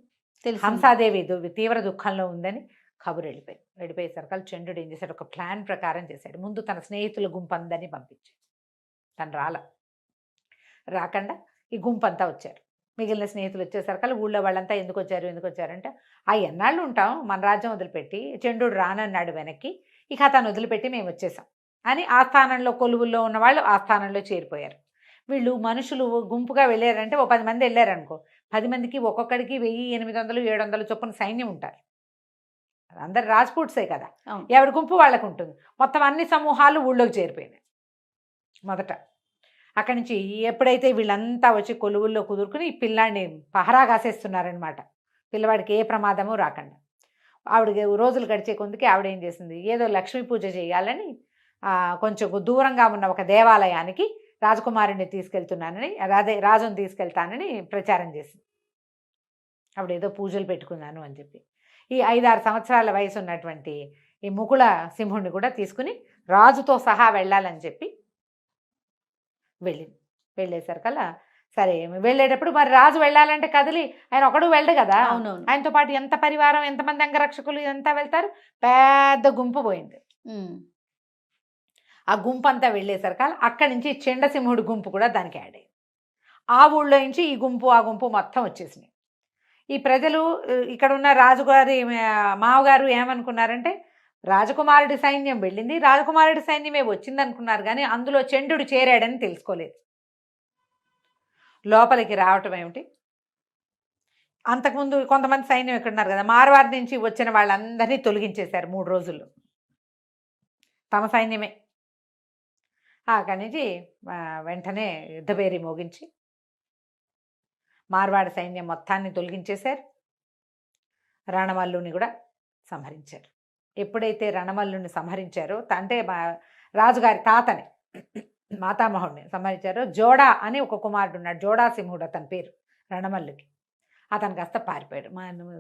హంసాదేవి తీవ్ర దుఃఖంలో ఉందని కబురు వెళ్ళిపోయేసరికి చండుడు ఏం చేశాడు, ఒక ప్లాన్ ప్రకారం చేశాడు. ముందు తన స్నేహితుల గుంపందని పంపించాడు. తను రాకుండా ఈ గుంపంతా వచ్చారు. మిగిలిన స్నేహితులు వచ్చేసరికి ఊళ్ళో వాళ్ళంతా ఎందుకు వచ్చారంటే, ఆ ఎన్నాళ్ళు ఉంటాం, మన రాజ్యం వదిలిపెట్టి, చండుడు రానన్నాడు వెనక్కి, ఇక అతను వదిలిపెట్టి మేము వచ్చేసాం అని ఆ స్థానంలో కొలువుల్లో ఉన్న వాళ్ళు ఆ స్థానంలో చేరిపోయారు. వీళ్ళు మనుషులు గుంపుగా వెళ్ళారంటే, ఓ 10 మంది వెళ్ళారనుకో, 10 మందికి ఒక్కొక్కడికి 1800, 700 చొప్పున సైన్యం ఉంటారు. అందరు రాజ్పూట్సే కదా, ఎవరి గుంపు వాళ్ళకు ఉంటుంది. మొత్తం అన్ని సమూహాలు ఊళ్ళోకి చేరిపోయినాయి. మొదట అక్కడి నుంచి ఎప్పుడైతే వీళ్ళంతా వచ్చి కొలువుల్లో కుదురుకుని ఈ పిల్లాడిని పహరా కాసేస్తున్నారనమాట, పిల్లవాడికి ఏ ప్రమాదము రాకుండా. ఆవిడ రోజులు గడిచే కొందుకి ఆవిడ ఏం చేసింది, ఏదో లక్ష్మీ పూజ చేయాలని కొంచెం దూరంగా ఉన్న ఒక దేవాలయానికి రాజకుమారుడిని తీసుకెళ్తున్నానని, రాజుని తీసుకెళ్తానని ప్రచారం చేసింది. ఆవిడ ఏదో పూజలు పెట్టుకున్నాను అని చెప్పి. ఈ 5-6 సంవత్సరాల వయసు ఉన్నటువంటి ఈ ముకుళ సింహుడిని కూడా తీసుకుని రాజుతో సహా వెళ్ళాలని చెప్పి వెళ్ళేసరికల్లా, సరే వెళ్ళేటప్పుడు మరి రాజు వెళ్ళాలంటే కదిలి ఆయన ఒకడు వెళ్ళడు కదా, ఆయనతో పాటు ఎంత పరివారం, ఎంతమంది అంగరక్షకులు ఎంత వెళ్తారు, పెద్ద గుంపు పోయింది. ఆ గుంపు అంతా వెళ్ళేసరికి అక్కడి నుంచి చండసింహుడి గుంపు కూడా దానికి యాడ్ అయ్యింది. ఆ ఊళ్ళో నుంచి ఈ గుంపు ఆ గుంపు మొత్తం వచ్చేసినాయి. ఈ ప్రజలు ఇక్కడ ఉన్న రాజుగారి మావగారు ఏమనుకున్నారంటే, రాజకుమారుడి సైన్యం వెళ్ళింది, రాజకుమారుడి సైన్యమే వచ్చింది అనుకున్నారు. కానీ అందులో చండుడు చేరాడని తెలుసుకోలేదు. లోపలికి రావటం ఏమిటి, అంతకుముందు కొంతమంది సైన్యం ఇక్కడ ఉన్నారు కదా, మార్వాడి నుంచి వచ్చిన వాళ్ళందరినీ తొలగించేశారు 3 రోజుల్లో, తమ సైన్యమే. అక్కడి నుంచి వెంటనే యుద్ధభేరి మోగించి మార్వాడి సైన్యం మొత్తాన్ని తొలగించేశారు. రణమల్లుని కూడా సంహరించారు. ఎప్పుడైతే రణమల్లుని సంహరించారో, అంటే రాజుగారి తాతని మాతామహుడిని సంహరించారో, జోడా అని ఒక కుమారుడు ఉన్నాడు, జోడా సింహుడు అతని పేరు, రణమల్లుకి. అతను కాస్త పారిపోయాడు.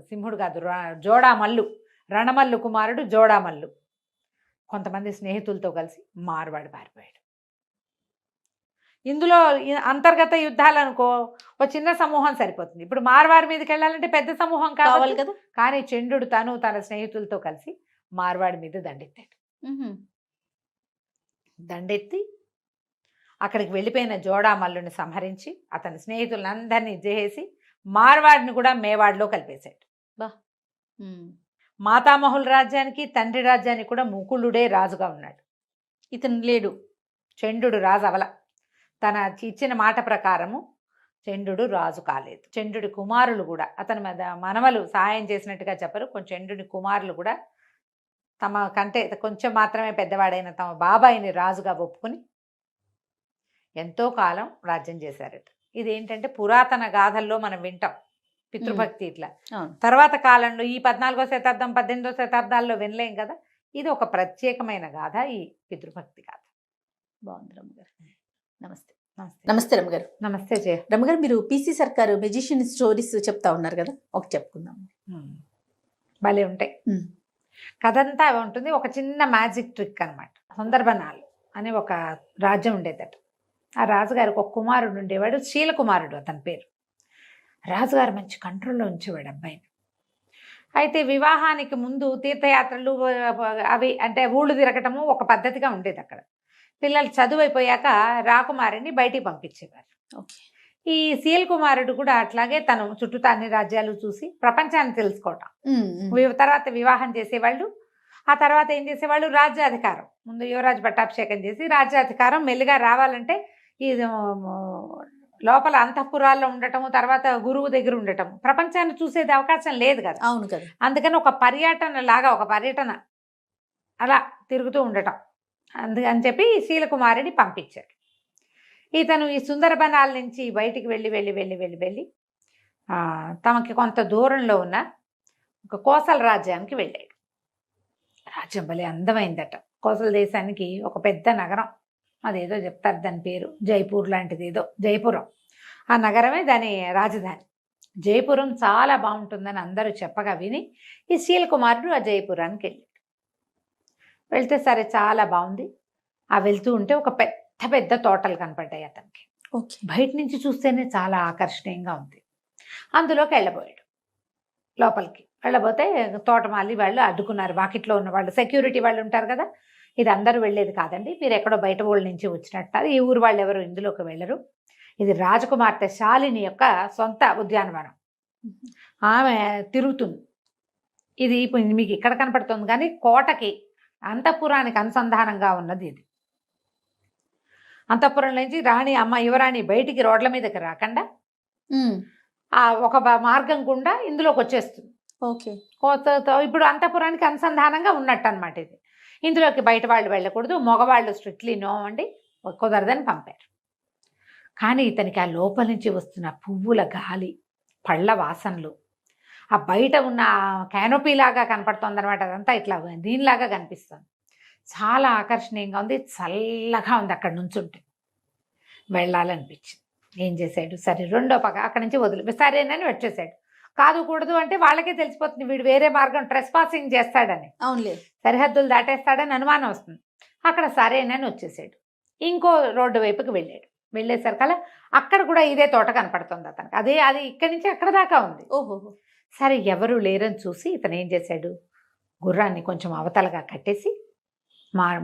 సింహుడు కాదు, జోడామల్లు, రణమల్లు కుమారుడు జోడామల్లు కొంతమంది స్నేహితులతో కలిసి మార్వాడి పారిపోయాడు. ఇందులో అంతర్గత యుద్ధాలు అనుకో ఒక చిన్న సమూహం సరిపోతుంది. ఇప్పుడు మార్వాడి మీదకి వెళ్ళాలంటే పెద్ద సమూహం కావాలి కదా. కానీ చంద్రుడు తన స్నేహితులతో కలిసి మార్వాడి మీద దండెత్తాడు. దండెత్తి అక్కడికి వెళ్ళిపోయిన జోడామల్లుని సంహరించి అతని స్నేహితులందరినీ చేసి మార్వాడిని కూడా మేవాడిలో కలిపేశాడు. మాతామహుల రాజ్యానికి తండ్రి రాజ్యానికి కూడా ముకుళుడే రాజుగా ఉన్నాడు. ఇతను లేడు. చంద్రుడు రాజు అవల. తన ఇచ్చిన మాట ప్రకారము చంద్రుడు రాజు కాలేదు. చంద్రుడి కుమారులు కూడా అతని మనవలు సహాయం చేసినట్టుగా చెప్పరు. చంద్రుడి కుమారులు కూడా తమ కంటే కొంచెం మాత్రమే పెద్దవాడైన తమ బాబాయిని రాజుగా ఒప్పుకొని ఎంతో కాలం రాజ్యం చేశారట. ఇదేంటంటే పురాతన గాథల్లో మనం వింటాం పితృభక్తి ఇట్లా. తర్వాత కాలంలో ఈ 14వ శతాబ్దం 18వ శతాబ్దాల్లో వినలేం కదా. ఇది ఒక ప్రత్యేకమైన గాథ, ఈ పితృభక్తి గాథ. బాగుంది రమ్మగారు. నమస్తే. నమస్తే రమ్మగారు. నమస్తే జయ. రమ్మగారు, మీరు పిసి సర్కారు మెజిషియన్ స్టోరీస్ చెప్తా ఉన్నారు కదా, ఒకటి చెప్పుకుందాం. భలే ఉంటాయి. కథంతా ఉంటుంది. ఒక చిన్న మ్యాజిక్ ట్రిక్ అనమాట. సుందర్బనాలు అనే ఒక రాజ్యం ఉండేదట. ఆ రాజుగారికి ఒక కుమారుడు ఉండేవాడు, శీలకుమారుడు అతని పేరు. రాజుగారు మంచి కంట్రోల్లో ఉంచేవాడు అబ్బాయిని. అయితే వివాహానికి ముందు తీర్థయాత్రలు అవి అంటే ఊళ్ళు తిరగటము ఒక పద్ధతిగా ఉండేది అక్కడ. పిల్లలు చదువు అయిపోయాక రాకుమారిని బయటికి పంపించేవారు. ఈ శీలకుమారుడు కూడా అట్లాగే తను చుట్టూ అన్ని రాజ్యాలు చూసి ప్రపంచాన్ని తెలుసుకోవటం. తర్వాత వివాహం చేసేవాళ్ళు. ఆ తర్వాత ఏం చేసేవాళ్ళు, రాజ్యాధికారం. ముందు యువరాజు పట్టాభిషేకం చేసి రాజ్యాధికారం మెల్లిగా రావాలంటే ఈ లోపల అంతఃపురాల్లో ఉండటము, తర్వాత గురువు దగ్గర ఉండటము, ప్రపంచాన్ని చూసేది అవకాశం లేదు కదా. అవును కదా. అందుకని ఒక పర్యటన అలా తిరుగుతూ ఉండటం అందుకని చెప్పి శీలకుమారిని పంపించాడు. ఇతను ఈ సుందరబనాల నుంచి బయటికి వెళ్ళి తమకి కొంత దూరంలో ఉన్న ఒక కోసల రాజ్యానికి వెళ్ళాడు. రాజ్యం భలే అందమైందట. కోసల దేశానికి ఒక పెద్ద నగరం, అదేదో చెప్తారు దాని పేరు, జైపూర్ లాంటిది ఏదో, జైపురం. ఆ నగరమే దాని రాజధాని. జైపురం చాలా బాగుంటుందని అందరూ చెప్పగా విని ఈ శీలకుమారుడు ఆ జైపురానికి వెళ్ళాడు. వెళ్తే సరే చాలా బాగుంది. ఆ వెళ్తూ ఉంటే ఒక పెద్ద తోటలు కనపడ్డాయి అతనికి. బయట నుంచి చూస్తేనే చాలా ఆకర్షణీయంగా ఉంది. అందులోకి వెళ్ళబోయాడు. లోపలికి వెళ్ళబోతే తోటమాలి వాళ్ళు అడ్డుకున్నారు. వాకిట్లో ఉన్న వాళ్ళు, సెక్యూరిటీ వాళ్ళు ఉంటారు కదా, ఇది అందరూ వెళ్ళేది కాదండి, మీరు ఎక్కడో బయట ఊళ్ళ నుంచి వచ్చినట్టు, ఈ ఊరు వాళ్ళు ఎవరు ఇందులోకి వెళ్ళరు, ఇది రాజకుమార్తె శాలిని యొక్క సొంత ఉద్యానవనం, ఆమె తిరుగుతుంది, ఇది ఇప్పుడు మీకు ఇక్కడ కనపడుతుంది కానీ కోటకి అంతఃపురానికి అనుసంధానంగా ఉన్నది ఇది. అంతఃపురం నుంచి రాణి అమ్మ యువరాణి బయటికి రోడ్ల మీదకి రాకుండా ఒక మార్గం గుండా ఇందులోకి వచ్చేస్తుంది. ఇప్పుడు అంతఃపురానికి అనుసంధానంగా ఉన్నట్టు అనమాట ఇది. ఇందులోకి బయట వాళ్ళు వెళ్ళకూడదు, మగవాళ్ళు స్ట్రిక్ట్లీ నో అండి, కుదరదని పంపారు. కానీ ఇతనికి ఆ లోపల నుంచి వస్తున్న పువ్వుల గాలి, పళ్ళ వాసనలు, ఆ బయట ఉన్న క్యానోపీ లాగా కనపడుతుంది అనమాట, అదంతా ఇట్లా దీనిలాగా కనిపిస్తుంది, చాలా ఆకర్షణీయంగా ఉంది, చల్లగా ఉంది. అక్కడ నుంచుంటే వెళ్ళాలనిపించింది. ఏం చేశాడు, సరే రెండో పక్క అక్కడి నుంచి వదిలి సరేనని వచ్చేసాడు. కాదు కూడదు అంటే వాళ్ళకే తెలిసిపోతుంది వీడు వేరే మార్గం ట్రెస్ పాసింగ్ చేస్తాడని, అవునులే సరిహద్దులు దాటేస్తాడని అనుమానం వస్తుంది. అక్కడ సరేనని వచ్చేసాడు. ఇంకో రోడ్డు వైపుకి వెళ్ళాడు. వెళ్ళేసరికల్లా అక్కడ కూడా ఇదే తోట కనపడుతుంది అతనికి. అది ఇక్కడి నుంచి అక్కడ దాకా ఉంది. ఓహో, సరే ఎవరు లేరని చూసి ఇతను ఏం చేశాడు, గుర్రాన్ని కొంచెం అవతలగా కట్టేసి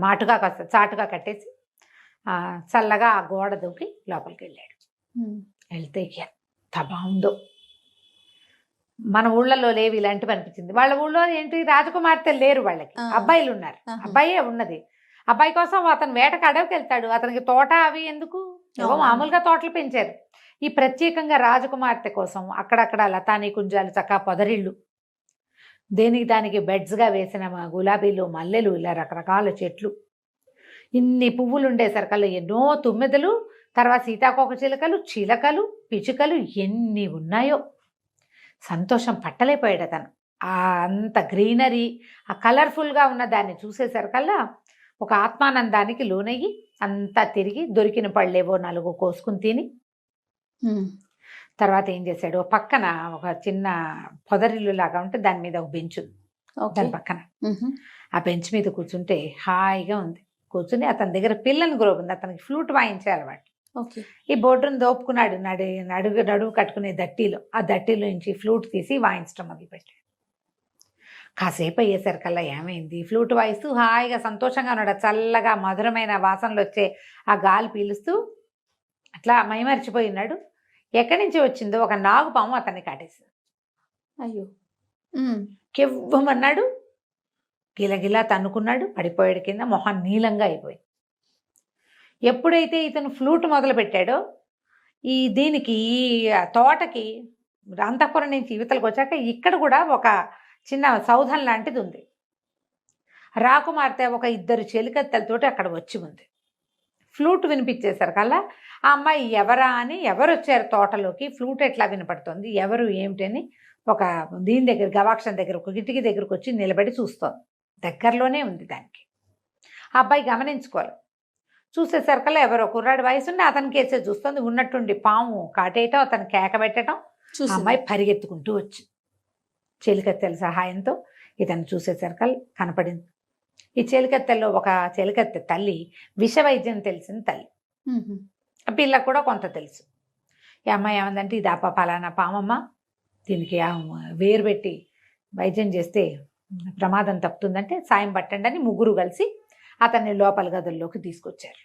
మాటుగా కాస్త చాటుగా కట్టేసి చల్లగా ఆ గోడ దూకి లోపలికి వెళ్ళాడు. వెళ్తే ఎంత బాగుందో, మన ఊళ్ళలో లేవు ఇలాంటివి అనిపించింది. వాళ్ళ ఊళ్ళో ఏంటి, రాజకుమార్తెలు లేరు, వాళ్ళకి అబ్బాయిలు ఉన్నారు, అబ్బాయే ఉన్నది. అబ్బాయి కోసం అతను వేటకు అడవికి వెళ్తాడు. అతనికి తోట అవి ఎందుకు, ఏవో మామూలుగా తోటలు పెంచారు. ఈ ప్రత్యేకంగా రాజకుమార్తె కోసం అక్కడక్కడ లతానీ కుంజాలు, చక్కా పొదరిళ్ళు, దేనికి దానికి బెడ్స్గా వేసిన గులాబీలు, మల్లెలు, ఇలా రకరకాల చెట్లు, ఇన్ని పువ్వులు ఉండేసరికల్లా ఎన్నో తుమ్మెదలు, తర్వాత సీతాకోక చిలుకలు, చిలకలు, పిచుకలు ఎన్ని ఉన్నాయో. సంతోషం పట్టలేకపోయాడు అతను. అంత గ్రీనరీ, ఆ కలర్ఫుల్గా ఉన్న దాన్ని చూసేసరికల్లా ఒక ఆత్మానందానికి లోనయ్యి అంతా తిరిగి దొరికిన పళ్ళేవో 4 కోసుకుని తిని తర్వాత ఏం చేశాడు, ఓ పక్కన ఒక చిన్న పొదరిల్లు లాగా ఉంటే దాని మీద ఒక బెంచ్ ఉంది. ఓకే. దాని పక్కన మ్మ్. ఆ బెంచ్ మీద కూర్చుంటే హాయిగా ఉంది. కూర్చుని అతని దగ్గర పిల్లని గ్రోబ్ ఉంది, అతనికి ఫ్లూట్ వాయించే అలవాటు. ఓకే. ఈ బోర్డును దోపుకున్నాడు, నడువు కట్టుకునే దట్టిలో, ఆ దట్టిలో నుంచి ఫ్లూట్ తీసి వాయించడం మొదలుపెట్టాడు. కాసేపు అయ్యేసరికల్లా ఏమైంది, ఫ్లూట్ వాయిస్తూ హాయిగా సంతోషంగా ఉన్నాడు. చల్లగా మధురమైన వాసనలు వచ్చే ఆ గాలి పీలుస్తూ అట్లా మైమరిచిపోయి ఉన్నాడు. ఎక్కడి నుంచి వచ్చిందో ఒక నాగుపాము అతన్ని కాటేసింది. అయ్యో. కెవ్వమన్నాడు, గిలగిలా తన్నుకున్నాడు, పడిపోయాడు కింద. మొహం నీలంగా అయిపోయింది. ఎప్పుడైతే ఇతను ఫ్లూట్ మొదలు పెట్టాడో దీనికి ఈ తోటకి అంతఃపురం నుంచి యువతలకు వచ్చాక ఇక్కడ కూడా ఒక చిన్న సౌధం లాంటిది ఉంది. రాకుమార్తె ఒక 2 చెలికత్తెలతోటి అక్కడ వచ్చి ఉంది. ఫ్లూట్ వినిపించేసరికల్లా ఆ అమ్మాయి ఎవరా అని, ఎవరు వచ్చారు తోటలోకి, ఫ్లూట్ ఎట్లా వినపడుతుంది, ఎవరు ఏమిటని ఒక దీని దగ్గర, గవాక్షం దగ్గర, ఒక కిటికీ దగ్గరకు వచ్చి నిలబడి చూస్తోంది. దగ్గరలోనే ఉంది దానికి. ఆ అబ్బాయి గమనించుకోవాలి. చూసేసరికల్లా ఎవరో కుర్రాడి వయసుండి అతనికి వేసే చూస్తుంది. ఉన్నట్టుండి పాము కాటేయటం, అతను కేక పెట్టడం, అమ్మాయి పరిగెత్తుకుంటూ వచ్చి చెలికత్తెల సహాయంతో ఇతను చూసేసరికల్ కనపడింది. ఈ చెలికత్తెల్లో ఒక చెలికత్తె తల్లి విషవైద్యం తెలిసిన తల్లి. ఆ పిల్లకు కూడా కొంత తెలుసు. ఈ అమ్మాయి ఏమందంటే, ఇది పలానా పామమ్మ, దీనికి వేరు పెట్టి వైద్యం చేస్తే ప్రమాదం తప్పుతుందంటే సాయం పట్టండి అని ముగ్గురు కలిసి అతన్ని లోపల గదుల్లోకి తీసుకొచ్చారు.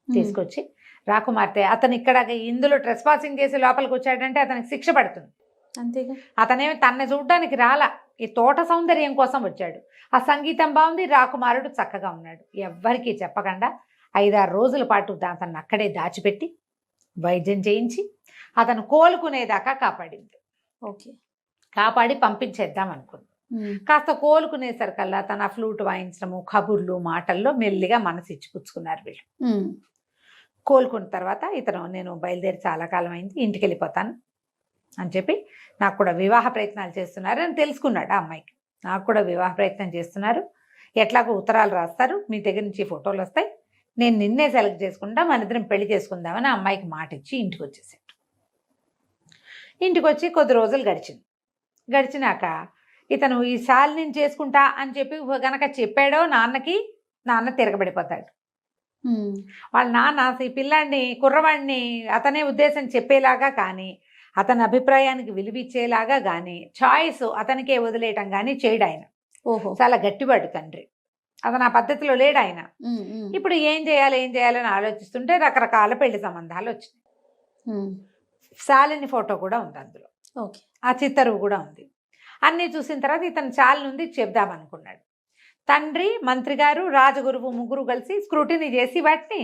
తీసుకొచ్చి రాకుమార్తె అతను ఇక్కడ ఇందులో ట్రెస్ పాసింగ్ చేసి లోపలికి వచ్చాడంటే అతనికి శిక్ష పడుతుంది. అంతేగా. అతనేమి తనని చూడడానికి రాలా, ఈ తోట సౌందర్యం కోసం వచ్చాడు. ఆ సంగీతం బాగుంది, రాకుమారుడు చక్కగా ఉన్నాడు. ఎవ్వరికీ చెప్పకుండా 5-6 రోజుల పాటు అతన్ని అక్కడే దాచిపెట్టి వైద్యం చేయించి అతను కోలుకునేదాకా కాపాడింది. ఓకే. కాపాడి పంపించేద్దాం అనుకుంది. కాస్త కోలుకునేసరికల్లా తన ఫ్లూట్ వాయించడము, కబుర్లు, మాటల్లో మెల్లిగా మనసు ఇచ్చిపుచ్చుకున్నారు వీళ్ళు. కోలుకున్న తర్వాత ఇతను, నేను బయలుదేరి చాలా కాలం అయింది, ఇంటికి వెళ్ళిపోతాను అని చెప్పి, నాకు కూడా వివాహ ప్రయత్నాలు చేస్తున్నారు అని తెలుసుకున్నాడు. ఆ అమ్మాయికి నాకు కూడా వివాహ ప్రయత్నం చేస్తున్నారు, ఎట్లాగో ఉత్తరాలు రాస్తారు, మీ దగ్గర నుంచి ఫోటోలు వస్తాయి, నేను నిన్నే సెలెక్ట్ చేసుకుంటా, మన ఇద్దరం పెళ్లి చేసుకుందామని ఆ అమ్మాయికి మాట ఇచ్చి ఇంటికి వచ్చేసాడు. ఇంటికి వచ్చి కొద్ది రోజులు గడిచినాక ఇతను ఈ శాలిని చేసుకుంటా అని చెప్పి గనక చెప్పాడో నాన్నకి, నాన్న తిరగబడిపోతాడు. వాళ్ళ నాన్న ఈ పిల్లాడిని, కుర్రవాడిని అతనే ఉద్దేశం చెప్పేలాగా కానీ, అతని అభిప్రాయానికి విలువిచ్చేలాగా కానీ, చాయిస్ అతనికే వదిలేయటం కానీ చేయడు ఆయన. ఓహో. చాలా గట్టివాడు తండ్రి, అతను ఆ పద్ధతిలో లేడు ఆయన. ఇప్పుడు ఏం చేయాలని ఆలోచిస్తుంటే రకరకాల పెళ్లి సంబంధాలు వచ్చినాయి. శాలిని ఫోటో కూడా ఉంది అందులో. ఓకే. ఆ చిత్తరువు కూడా ఉంది. అన్నీ చూసిన తర్వాత ఇతను చాలు నుండి చెప్దామనుకున్నాడు. తండ్రి, మంత్రి గారు, రాజగురువు ముగ్గురు కలిసి స్క్రూటినీ చేసి వాటిని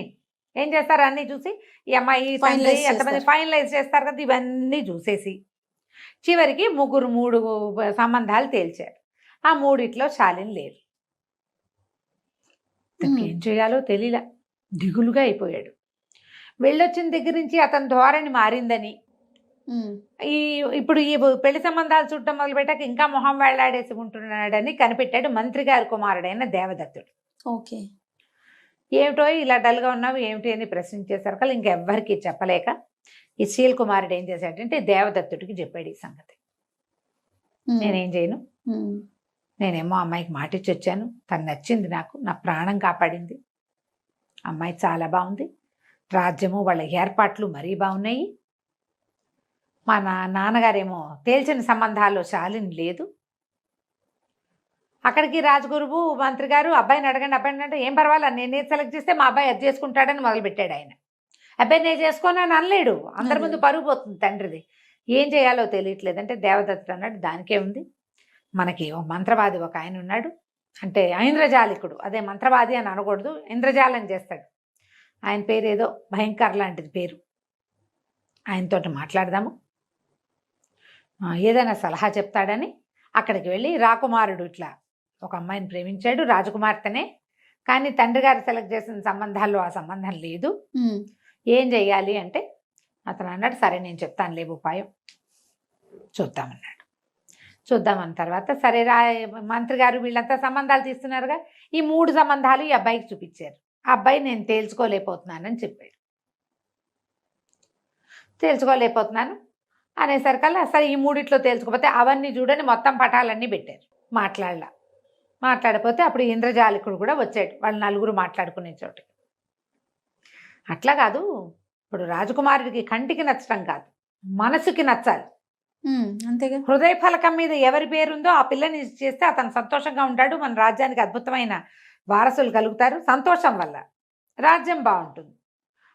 ఏం చేస్తారు, అన్నీ చూసి ఈ అమ్మాయి తండ్రి ఎంతమంది ఫైనలైజ్ చేస్తారు కదా, ఇవన్నీ చూసేసి చివరికి 3 సంబంధాలు తేల్చారు. ఆ 3 శాలిని లేదు. ఏం చేయాలో తెలియలా, దిగులుగా అయిపోయాడు. వెళ్ళొచ్చిన దగ్గర నుంచి అతని ధోరణి మారిందని, ఇప్పుడు ఈ పెళ్లి సంబంధాలు చూడటం మొదలుపెట్టాక ఇంకా మొహం వేళ్లాడేసి ఉంటున్నాడని కనిపెట్టాడు మంత్రి గారి కుమారుడైన దేవదత్తుడు. ఓకే. ఏమిటో ఇలా డల్గా ఉన్నావు ఏమిటి అని ప్రశ్నించేసరికి ఇంకెవ్వరికి చెప్పలేక ఈ శీల్ కుమారుడు ఏం చేశాడంటే దేవదత్తుడికి చెప్పాడు ఈ సంగతి. నేనేం చేయను, నేనేమో అమ్మాయికి మాటిచ్చి వచ్చాను, తను నచ్చింది నాకు, నా ప్రాణం కాపాడింది, అమ్మాయి చాలా బాగుంది, రాజ్యము వాళ్ళ ఏర్పాట్లు మరీ బాగున్నాయి, మా నాన్నగారేమో తేల్చిన సంబంధాల్లో శాలిని లేదు. అక్కడికి రాజగురువు మంత్రి గారు అబ్బాయిని అడగండి అంటే, ఏం పర్వాలేదు, నేనే సెలెక్ట్ చేస్తే మా అబ్బాయి అది చేసుకుంటాడని మొదలుపెట్టాడు ఆయన. అబ్బాయి నేను చేసుకోనని అనలేడు, అందరి ముందు పరుగు పోతుంది తండ్రిది. ఏం చేయాలో తెలియట్లేదు అంటే దేవదత్తుడు అన్నాడు, దానికే ఉంది, మనకి ఒక మంత్రవాది ఒక ఆయన ఉన్నాడు, అంటే ఐంద్రజాలికుడు, అదే మంత్రవాది అని అనకూడదు, ఇంద్రజాలం చేస్తాడు, ఆయన పేరు ఏదో భయంకర లాంటిది పేరు, ఆయనతోటి మాట్లాడదాము, ఏదైనా సలహా చెప్తాడని అక్కడికి వెళ్ళి, రాకుమారుడు ఇట్లా ఒక అమ్మాయిని ప్రేమించాడు, రాజకుమార్తెనే, కానీ తండ్రి గారు సెలెక్ట్ చేసిన సంబంధాల్లో ఆ సంబంధం లేదు, ఏం చెయ్యాలి అంటే అతను అన్నాడు, సరే నేను చెప్తాను లేవు ఉపాయం, చూద్దామన్నాడు. చూద్దామన్న తర్వాత సరే మంత్రి గారు వీళ్ళంతా సంబంధాలు తీస్తున్నారుగా, ఈ 3 సంబంధాలు ఈ అబ్బాయికి చూపించారు. ఆ అబ్బాయి నేను తేల్చుకోలేకపోతున్నానని చెప్పాడు. తేల్చుకోలేకపోతున్నాను, అనేసరికల్లా సరే ఈ మూడిట్లో తేల్చుకోపోతే అవన్నీ చూడని మొత్తం పటాలన్నీ పెట్టారు. మాట్లాడపోతే అప్పుడు ఇంద్రజాలికుడు కూడా వచ్చాడు, వాళ్ళు నలుగురు మాట్లాడుకునే చోటు. అట్లా కాదు, ఇప్పుడు రాజకుమారుడికి కంటికి నచ్చడం కాదు, మనసుకి నచ్చాలి. అంతేగా. హృదయ ఫలకం మీద ఎవరి పేరుందో ఆ పిల్లని చేస్తే అతను సంతోషంగా ఉంటాడు, మన రాజ్యానికి అద్భుతమైన వారసులు కలుగుతారు, సంతోషం వల్ల రాజ్యం బాగుంటుంది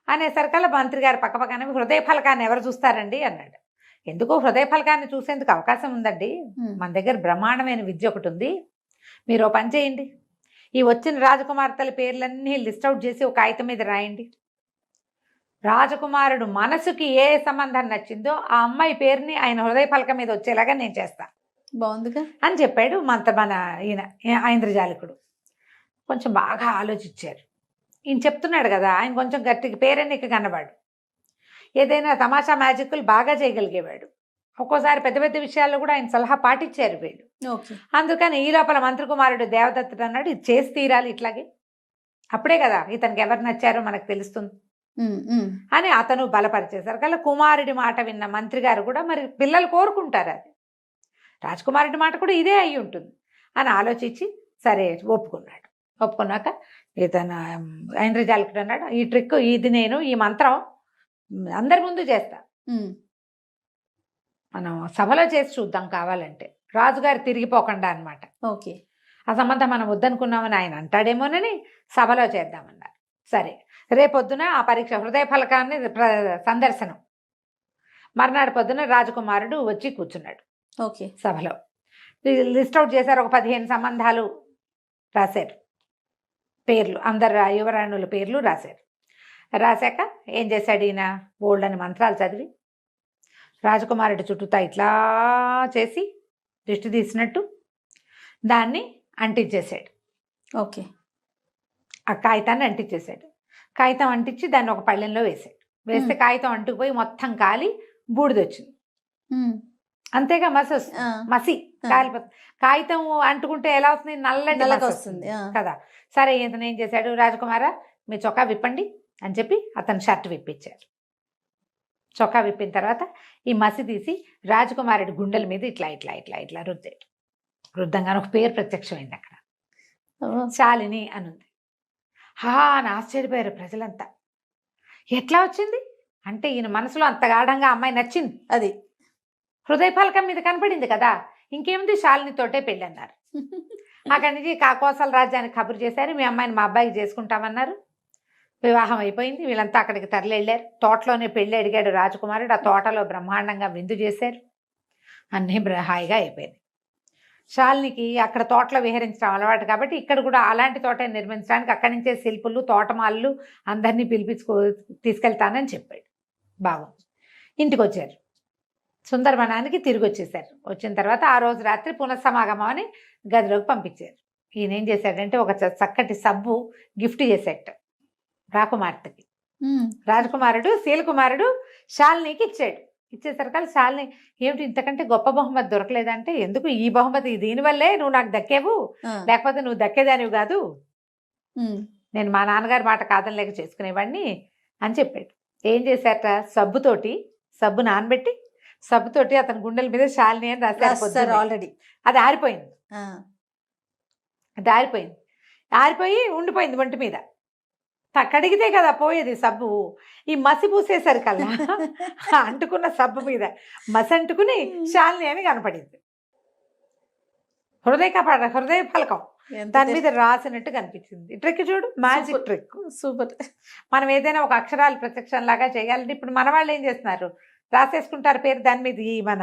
అనేసరికల్లా మంత్రి గారు పక్కపక్కన హృదయ ఫలకాన్ని ఎవరు చూస్తారండి అన్నాడు. ఎందుకు హృదయ ఫలకాన్ని చూసేందుకు అవకాశం ఉందండి, మన దగ్గర బ్రహ్మాండమైన విద్య ఒకటి ఉంది, మీరు ఓ పని చేయండి, ఈ వచ్చిన రాజకుమార్తెల పేర్లన్నీ లిస్ట్ అవుట్ చేసి ఒక కాగితం మీద రాయండి, రాజకుమారుడు మనసుకి ఏ సంబంధం నచ్చిందో ఆ అమ్మాయి పేరుని ఆయన హృదయ ఫలకం మీద వచ్చేలాగా నేను చేస్తా. బాగుందిగా అని చెప్పాడు మన ఈయన ఇంద్రజాలికుడు. కొంచెం బాగా ఆలోచించారు. ఈయన చెప్తున్నాడు కదా, ఆయన కొంచెం గట్టిగా పేరెన్నిక కన్నవాడు, ఏదైనా తమాషా మ్యాజిక్లు బాగా చేయగలిగేవాడు, ఒక్కోసారి పెద్ద పెద్ద విషయాల్లో కూడా ఆయన సలహా పాటించారు వీళ్ళు. అందుకని ఈ లోపల మంత్రి కుమారుడు దేవదత్తుడు అన్నాడు, ఇది చేసి తీరాలి ఇట్లాగే, అప్పుడే కదా ఇతనికి ఎవరు నచ్చారో మనకు తెలుస్తుంది అని అతను బలపరిచేశారు. కల్లా కుమారుడి మాట విన్న మంత్రి గారు కూడా మరి పిల్లలు కోరుకుంటారు, అది రాజకుమారుడి మాట కూడా ఇదే అయి ఉంటుంది అని ఆలోచించి సరే ఒప్పుకున్నాక ఇతను ఇంద్రజాలికుడు అన్నాడు, ఈ ట్రిక్ ఇది నేను ఈ మంత్రం అందరి ముందు చేస్తా, మనం సభలో చేసి చూద్దాం కావాలంటే, రాజుగారు తిరిగిపోకుండా అనమాట. ఓకే, ఆ సంబంధం మనం వద్దనుకున్నామని ఆయన అంటాడేమోనని సభలో చేద్దామన్నారు. సరే, రేపొద్దున ఆ పరీక్ష హృదయ ఫలకాన్ని సందర్శనం, మర్నాడు పొద్దున రాజకుమారుడు వచ్చి కూర్చున్నాడు. ఓకే, సభలో లిస్ట్ అవుట్ చేశారు, ఒక 15 సంబంధాలు రాశారు, పేర్లు అందరు యువరాణుల పేర్లు రాశారు. రాశాక ఏం చేశాడు ఈయన, బోల్డ్ అని మంత్రాలు చదివి రాజకుమారుడి చుట్టూతా ఇట్లా చేసి దిష్టి తీసినట్టు దాన్ని అంటించేశాడు. ఓకే, ఆ కాగితాన్ని అంటించేశాడు. కాగితం అంటించి దాన్ని ఒక పళ్ళెంలో వేసాడు. వేస్తే కాగితం అంటుకుపోయి మొత్తం కాలి బూడిదొచ్చింది. అంతేగా మసి కాలిపోతుంది. కాగితం అంటుకుంటే ఎలా వస్తుంది, నల్లటి వస్తుంది కదా. సరే ఇతను ఏం చేశాడు, రాజకుమార మీ చొక్కా విప్పండి అని చెప్పి అతను షర్ట్ విప్పించారు. చొక్కా విప్పిన తర్వాత ఈ మసి తీసి రాజకుమారుడి గుండెల మీద ఇట్లా ఇట్లా ఇట్లా ఇట్లా రుద్దాడు. రుద్దంగానే ఒక పేరు ప్రత్యక్షమైంది అక్కడ, శాలిని అని ఉంది. అని ఆశ్చర్యపోయారు ప్రజలంతా. ఎట్లా వచ్చింది అంటే ఈయన మనసులో అంత గాఢంగా అమ్మాయి నచ్చింది, అది హృదయ ఫలకం మీద కనపడింది కదా, ఇంకేముంది శాలినితోటే పెళ్ళి అన్నారు. అక్కడి నుంచి కాకోసల రాజ్యానికి కబురు చేశారు, మీ అమ్మాయిని మా అబ్బాయికి చేసుకుంటామన్నారు. వివాహం అయిపోయింది, వీళ్ళంతా అక్కడికి తరలి వెళ్ళారు. తోటలోనే పెళ్ళి అడిగాడు రాజకుమారుడు, ఆ తోటలో బ్రహ్మాండంగా విందు చేశారు, అన్నీ హాయిగా అయిపోయింది. శాలినికి అక్కడ తోటలో విహరించడం అలవాటు కాబట్టి ఇక్కడ కూడా అలాంటి తోట నిర్మించడానికి అక్కడి నుంచే శిల్పులు తోటమాళ్ళు అందరినీ తీసుకెళ్తానని చెప్పాడు. బాగుంది. ఇంటికి వచ్చారు, సుందరవనానికి తిరిగి వచ్చేసారు. వచ్చిన తర్వాత ఆ రోజు రాత్రి పునఃసమాగమం అని గదిలోకి పంపించారు. ఈయన ఏం చేశాడంటే ఒక చక్కటి సబ్బు గిఫ్ట్ చేశాడు రాకుమార్తెకి. రాజకుమారుడు శీలకుమారుడు శాలినికి ఇచ్చాడు. ఇచ్చేసరికి శాలిని ఏమిటి ఇంతకంటే గొప్ప బహుమతి దొరకలేదంటే, ఎందుకు ఈ బహుమతి దీనివల్లే నువ్వు నాకు దక్కేవు, లేకపోతే నువ్వు దక్కేదానివి కాదు, నేను మా నాన్నగారి మాట కాదనలేక చేసుకునేవాడిని అని చెప్పాడు. ఏం చేశారట, సబ్బు నానబెట్టి సబ్బుతోటి అతని గుండెల మీద శాలిని అని రాశారు. ఆల్రెడీ అది ఆరిపోయి ఉండిపోయింది ఒంటి మీద. కడిగితే కదా పోయేది సబ్బు. ఈ మసి పూసేసరికల్లా అంటుకున్న సబ్బు మీద మసి అంటుకుని శాలిని అని కనపడింది. హృదయ ఫలకం దాని మీద రాసినట్టు కనిపించింది. ట్రిక్ చూడు, మ్యాజిక్ ట్రిక్, సూపర్. మనం ఏదైనా ఒక అక్షరాలు ప్రత్యక్షం లాగా చేయాలంటే ఇప్పుడు మన వాళ్ళు ఏం చేస్తున్నారు, రాసేసుకుంటారు పేరు, దాని మీద ఈ మన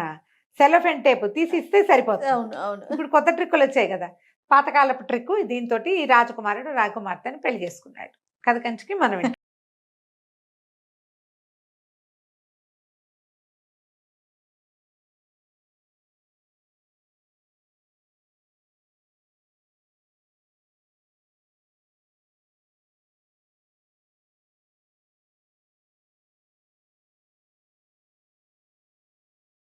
సెలోఫెన్ టేప్ తీసి ఇస్తే సరిపోతుంది. ఇప్పుడు కొత్త ట్రిక్కులు వచ్చాయి కదా, పాతకాలపు ట్రిక్. దీంతో ఈ రాజకుమారుడు రాకుమార్తెని పెళ్లి చేసుకున్నాడు. కథ కంచికి మనం